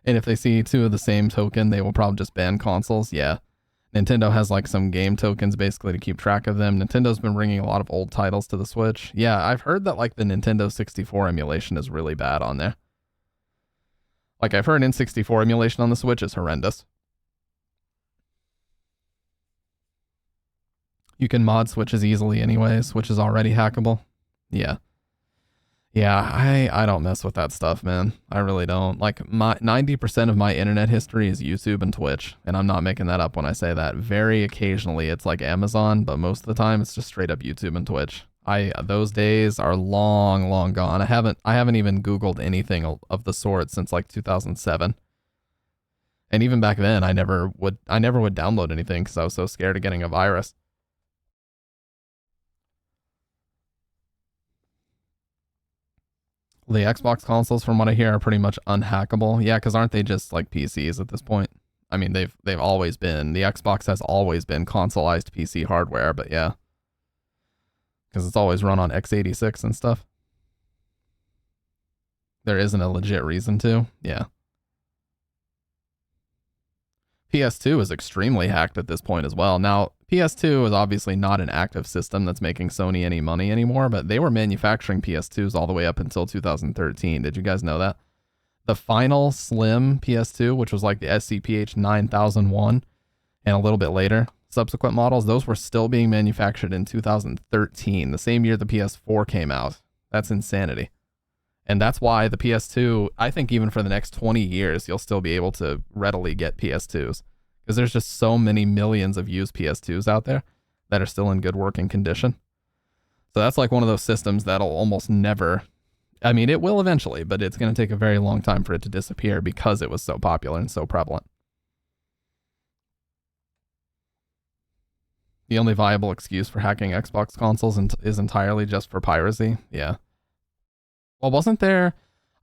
And if they see 2 of the same token, they will probably just ban consoles. Yeah. Nintendo has like some game tokens basically to keep track of them. Nintendo's been bringing a lot of old titles to the Switch. Yeah, I've heard that like the Nintendo 64 emulation is really bad on there. Like I've heard N64 emulation on the Switch is horrendous. You can mod Switches easily anyway. Switch is already hackable. Yeah. Yeah, I don't mess with that stuff, man. I really don't. Like my 90% of my internet history is YouTube and Twitch, and I'm not making that up when I say that. Very occasionally it's like Amazon, but most of the time it's just straight up YouTube and Twitch. Those days are long gone. I haven't even Googled anything of the sort since like 2007. And even back then I never would download anything because I was so scared of getting a virus. The Xbox consoles, from what I hear, are pretty much unhackable. Yeah, because aren't they just like PCs at this point? I mean, they've always been. The Xbox has always been consoleized PC hardware, but yeah. Because it's always run on x86 and stuff. There isn't a legit reason to. Yeah. PS2 is extremely hacked at this point as well. Now, PS2 is obviously not an active system that's making Sony any money anymore, but they were manufacturing PS2s all the way up until 2013. Did you guys know that? The final slim PS2, which was like the SCPH 9001, and a little bit later, subsequent models, those were still being manufactured in 2013, the same year the PS4 came out. That's insanity. And that's why the PS2, I think even for the next 20 years, you'll still be able to readily get PS2s. Because there's just so many millions of used PS2s out there that are still in good working condition. So that's like one of those systems that'll almost never, I mean, it will eventually, but it's going to take a very long time for it to disappear because it was so popular and so prevalent. The only viable excuse for hacking Xbox consoles is entirely just for piracy. Yeah. Well, wasn't there,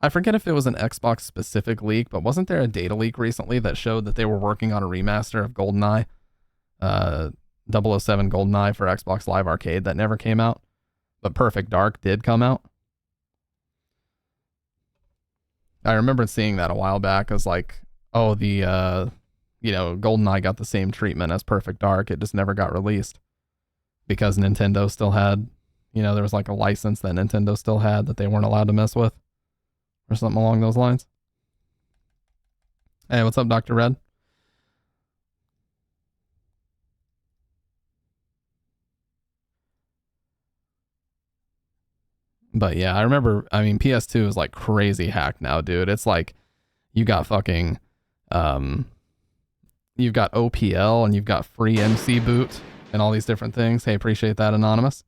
I forget if it was an Xbox specific leak, but wasn't there a data leak recently that showed that they were working on a remaster of GoldenEye, 007 GoldenEye for Xbox Live Arcade that never came out, but Perfect Dark did come out? I remember seeing that a while back as like, oh, the, GoldenEye got the same treatment as Perfect Dark. It just never got released because Nintendo still had, there was like a license that Nintendo still had that they weren't allowed to mess with or something along those lines. Hey, what's up, Dr. Red? But yeah, I remember, PS2 is like crazy hacked now, dude. It's like you got fucking, you've got OPL and you've got free MC boot and all these different things. Hey, appreciate that, Anonymous.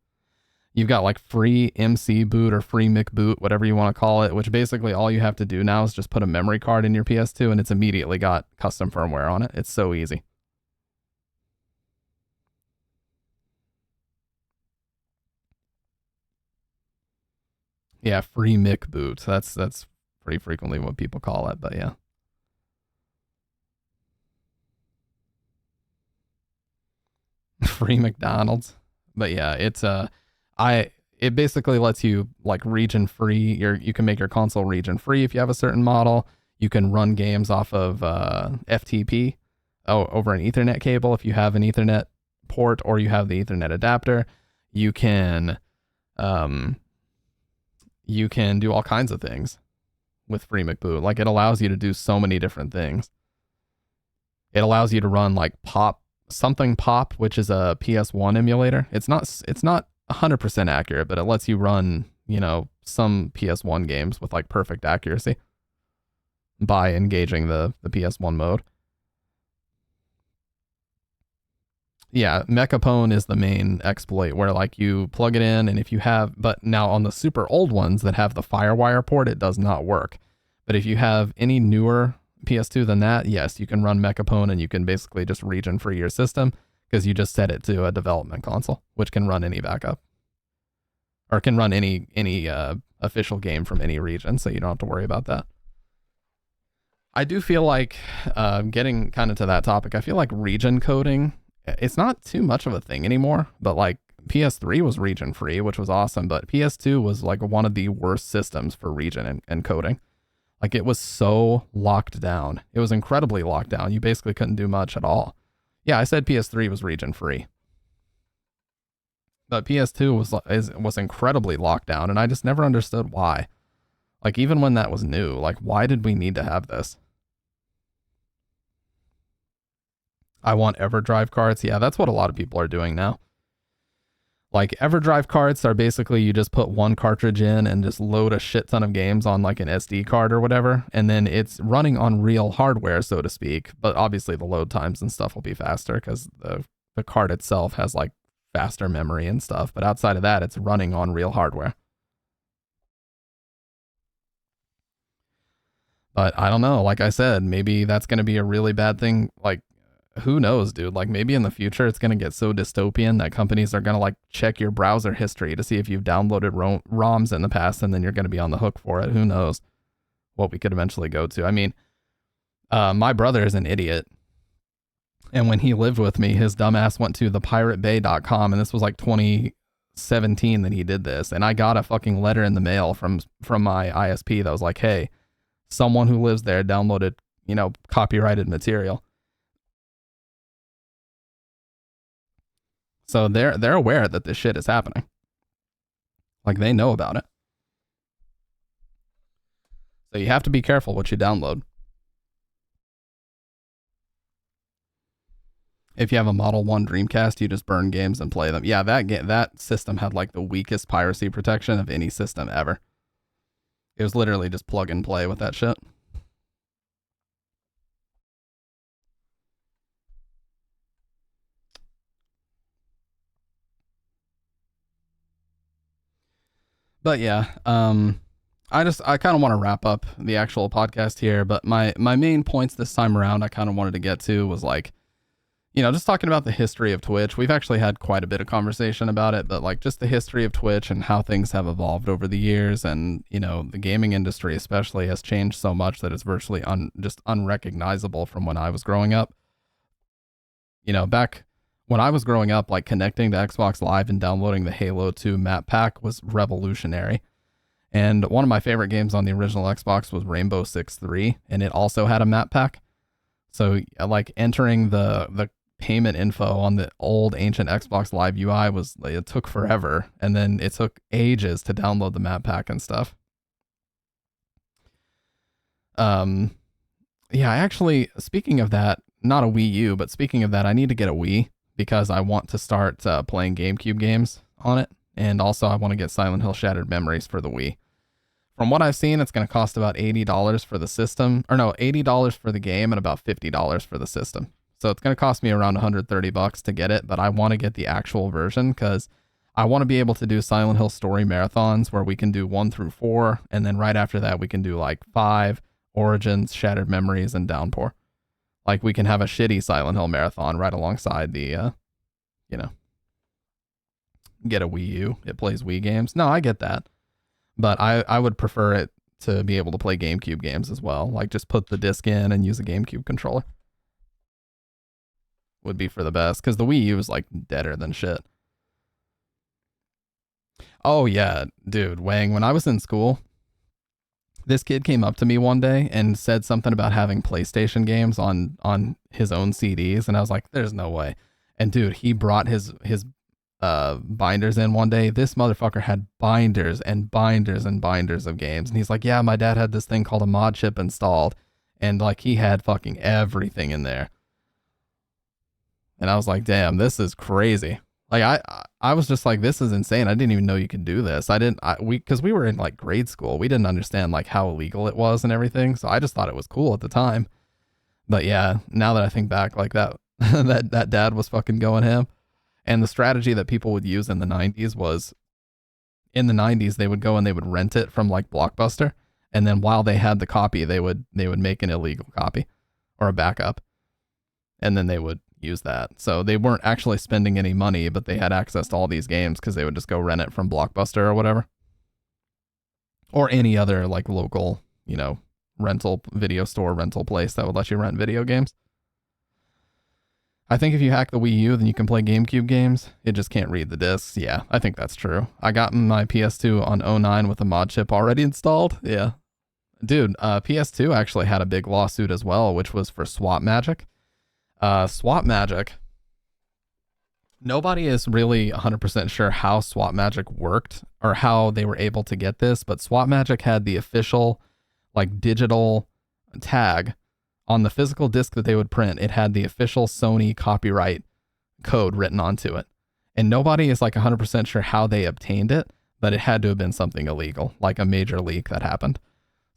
You've got like free MC boot or free Mic boot, whatever you want to call it, which basically all you have to do now is just put a memory card in your PS2 and it's immediately got custom firmware on it. It's so easy. Yeah, free Mic boot. That's pretty frequently what people call it, but yeah. Free McDonald's. But yeah, it's it basically lets you like region free. You can make your console region free if you have a certain model. You can run games off of FTP over an Ethernet cable if you have an Ethernet port or you have the Ethernet adapter. You can do all kinds of things with free McBoot. Like it allows you to do so many different things. It allows you to run like Pop, which is a PS1 emulator. It's not 100% accurate, but it lets you run, some PS1 games with like perfect accuracy by engaging the PS1 mode. Yeah, Mechapone is the main exploit where like you plug it in and if you have, but now on the super old ones that have the FireWire port, it does not work. But if you have any newer PS2 than that, yes, you can run Mechapone and you can basically just region free your system because you just set it to a development console, which can run any backup or can run any official game from any region. So you don't have to worry about that. I do feel like getting kind of to that topic, I feel like region coding, it's not too much of a thing anymore, but like PS3 was region free, which was awesome. But PS2 was like one of the worst systems for region and coding. Like it was so locked down. It was incredibly locked down. You basically couldn't do much at all. Yeah, I said PS3 was region free. But PS2 was incredibly locked down, and I just never understood why. Like even when that was new, like why did we need to have this? I want EverDrive carts. Yeah, that's what a lot of people are doing now. Like EverDrive carts are basically you just put one cartridge in and just load a shit ton of games on like an SD card or whatever. And then it's running on real hardware, so to speak. But obviously the load times and stuff will be faster because the card itself has like faster memory and stuff. But outside of that, it's running on real hardware. But I don't know. Like I said, maybe that's going to be a really bad thing. Like, who knows, dude? Like maybe in the future it's going to get so dystopian that companies are going to like check your browser history to see if you've downloaded ROMs in the past and then you're going to be on the hook for it. Who knows what we could eventually go to. I mean, my brother is an idiot. And when he lived with me, his dumbass went to thepiratebay.com and this was like 2017 that he did this. And I got a fucking letter in the mail from my ISP that was like, hey, someone who lives there downloaded, copyrighted material. So they're aware that this shit is happening. Like they know about it. So you have to be careful what you download. If you have a Model 1 Dreamcast, you just burn games and play them. Yeah, that system had like the weakest piracy protection of any system ever. It was literally just plug and play with that shit. But yeah, I kind of want to wrap up the actual podcast here, but my main points this time around I kind of wanted to get to was like, just talking about the history of Twitch. We've actually had quite a bit of conversation about it, but like just the history of Twitch and how things have evolved over the years. And, the gaming industry especially has changed so much that it's virtually just unrecognizable from when I was growing up. Back when I was growing up, like connecting to Xbox Live and downloading the Halo 2 map pack was revolutionary. And one of my favorite games on the original Xbox was Rainbow Six 3, and it also had a map pack. So like entering the payment info on the old ancient Xbox Live UI it took forever, and then it took ages to download the map pack and stuff. Yeah, actually, speaking of that, not a Wii U, but speaking of that, I need to get a Wii because I want to start playing GameCube games on it. And also I want to get Silent Hill Shattered Memories for the Wii. From what I've seen, it's going to cost about $80 for the system, or no, $80 for the game and about $50 for the system. So it's going to cost me around $130 to get it, but I want to get the actual version because I want to be able to do Silent Hill story marathons where we can do 1 through 4, and then right after that we can do like 5, Origins, Shattered Memories, and Downpour. Like we can have a shitty Silent Hill marathon right alongside the, get a Wii U. It plays Wii games. No, I get that. But I would prefer it to be able to play GameCube games as well. Like just put the disc in and use a GameCube controller. Would be for the best because the Wii U is like deader than shit. Oh yeah, dude, Wang, when I was in school, this kid came up to me one day and said something about having PlayStation games on his own CDs, and I was like, there's no way. And dude, he brought his binders in one day. This motherfucker had binders and binders and binders of games, and he's like, yeah, my dad had this thing called a mod chip installed, and like he had fucking everything in there. And I was like, damn, this is crazy. Like I was just like, this is insane. I didn't even know you could do this. Because we were in like grade school. We didn't understand like how illegal it was and everything. So I just thought it was cool at the time. But yeah, now that I think back, like that that dad was fucking going ham. And the strategy that people would use in the 90s was, in the 90s they would go and they would rent it from like Blockbuster, and then while they had the copy, they would make an illegal copy or a backup, and then they would use that. So they weren't actually spending any money, but they had access to all these games because they would just go rent it from Blockbuster or whatever, or any other like local, rental video store rental place that would let you rent video games. I think if you hack the Wii U, then you can play GameCube games. It just can't read the discs. Yeah, I think that's true. I got my PS2 on 09 with a mod chip already installed. Yeah. Dude, PS2 actually had a big lawsuit as well, which was for Swap Magic. Swap Magic, nobody is really 100% sure how Swap Magic worked or how they were able to get this, but Swap Magic had the official like digital tag on the physical disc that they would print. It had the official Sony copyright code written onto it. And nobody is like 100% sure how they obtained it, but it had to have been something illegal, like a major leak that happened.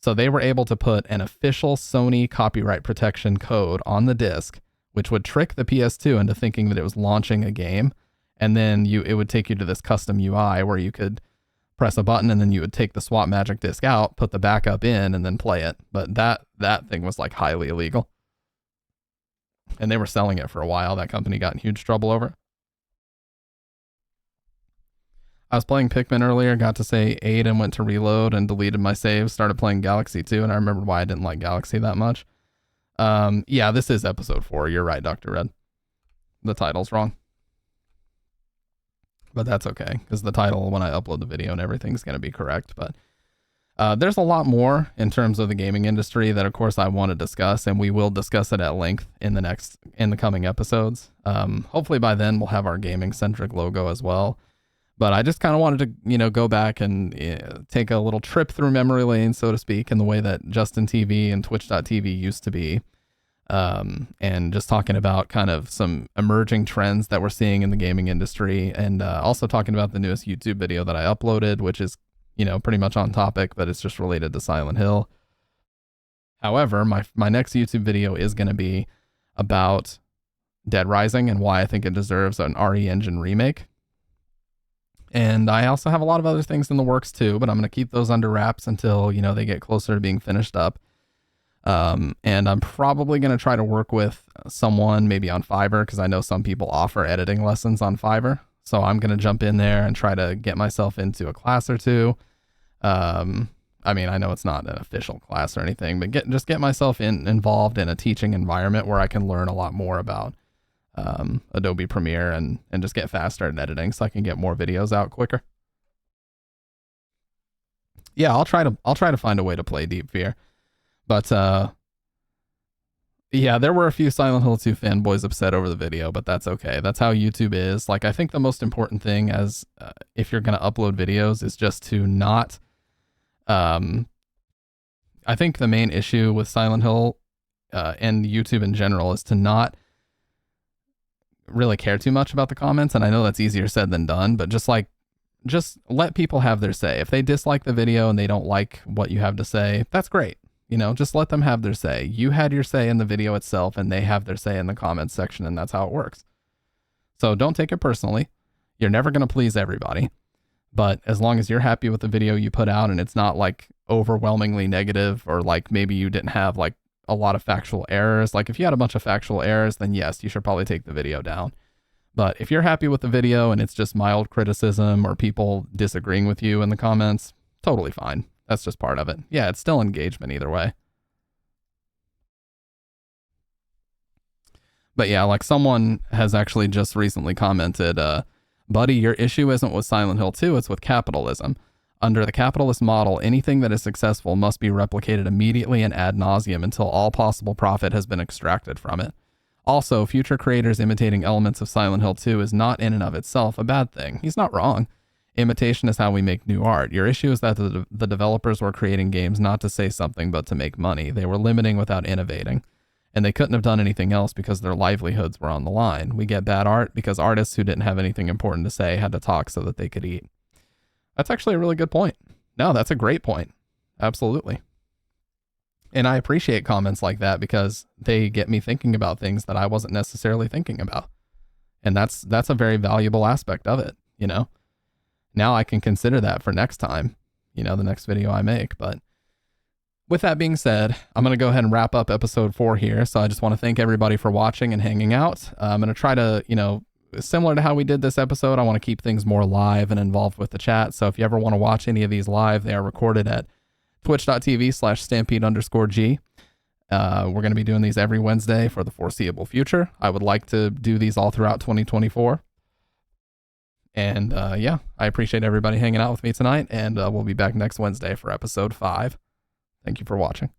So they were able to put an official Sony copyright protection code on the disc, which would trick the PS2 into thinking that it was launching a game. And then it would take you to this custom UI where you could press a button and then you would take the Swap Magic disc out, put the backup in, and then play it. But that thing was like highly illegal. And they were selling it for a while. That company got in huge trouble over it. I was playing Pikmin earlier, got to say 8 and went to reload and deleted my save, started playing Galaxy 2, and I remembered why I didn't like Galaxy that much. Yeah, this is episode 4. You're right, Dr. Red. The title's wrong. But that's okay, because the title, when I upload the video and everything's going to be correct. But there's a lot more in terms of the gaming industry that, of course, I want to discuss, and we will discuss it at length in the coming episodes. Hopefully by then we'll have our gaming-centric logo as well. But I just kind of wanted to, go back and take a little trip through memory lane, so to speak, in the way that Justin TV and Twitch.tv used to be. and just talking about kind of some emerging trends that we're seeing in the gaming industry, and also talking about the newest YouTube video that I uploaded, which is, pretty much on topic, but it's just related to Silent Hill. However, my next YouTube video is going to be about Dead Rising and why I think it deserves an RE Engine remake. And I also have a lot of other things in the works too, but I'm going to keep those under wraps until, they get closer to being finished up. And I'm probably going to try to work with someone maybe on Fiverr, because I know some people offer editing lessons on Fiverr. So I'm going to jump in there and try to get myself into a class or two. I mean, I know it's not an official class or anything, but get myself involved in a teaching environment where I can learn a lot more about Adobe Premiere and just get faster at editing so I can get more videos out quicker. Yeah, I'll try to find a way to play Deep Fear. But yeah, there were a few Silent Hill 2 fanboys upset over the video, but that's okay. That's how YouTube is. Like, I think the most important thing as if you're going to upload videos is just to not I think the main issue with Silent Hill and YouTube in general is to not really care too much about the comments. And I know that's easier said than done, but just let people have their say. If they dislike the video and they don't like what you have to say, that's great. Just let them have their say. You had your say in the video itself, and they have their say in the comments section, and that's how it works. So don't take it personally. You're never going to please everybody. But as long as you're happy with the video you put out and it's not like overwhelmingly negative, or like maybe you didn't have like a lot of factual errors. Like if you had a bunch of factual errors, then yes, you should probably take the video down. But if you're happy with the video and it's just mild criticism or people disagreeing with you in the comments, totally fine. That's just part of it. Yeah, it's still engagement either way. But yeah, like someone has actually just recently commented, buddy, your issue isn't with Silent Hill 2, it's with capitalism. Under the capitalist model, anything that is successful must be replicated immediately and ad nauseum until all possible profit has been extracted from it. Also, future creators imitating elements of Silent Hill 2 is not in and of itself a bad thing. He's not wrong. Imitation is how we make new art. Your issue is that the developers were creating games not to say something but to make money. They were limiting without innovating. And they couldn't have done anything else because their livelihoods were on the line. We get bad art because artists who didn't have anything important to say had to talk so that they could eat. That's actually a really good point. No, that's a great point. Absolutely. And I appreciate comments like that because they get me thinking about things that I wasn't necessarily thinking about. And that's a very valuable aspect of it, Now I can consider that for next time, the next video I make. But with that being said, I'm going to go ahead and wrap up episode 4 here. So I just want to thank everybody for watching and hanging out. I'm going to try to, similar to how we did this episode, I want to keep things more live and involved with the chat. So if you ever want to watch any of these live, they are recorded at twitch.tv/stampede_G. We're going to be doing these every Wednesday for the foreseeable future. I would like to do these all throughout 2024. And yeah, I appreciate everybody hanging out with me tonight, and we'll be back next Wednesday for episode 5. Thank you for watching.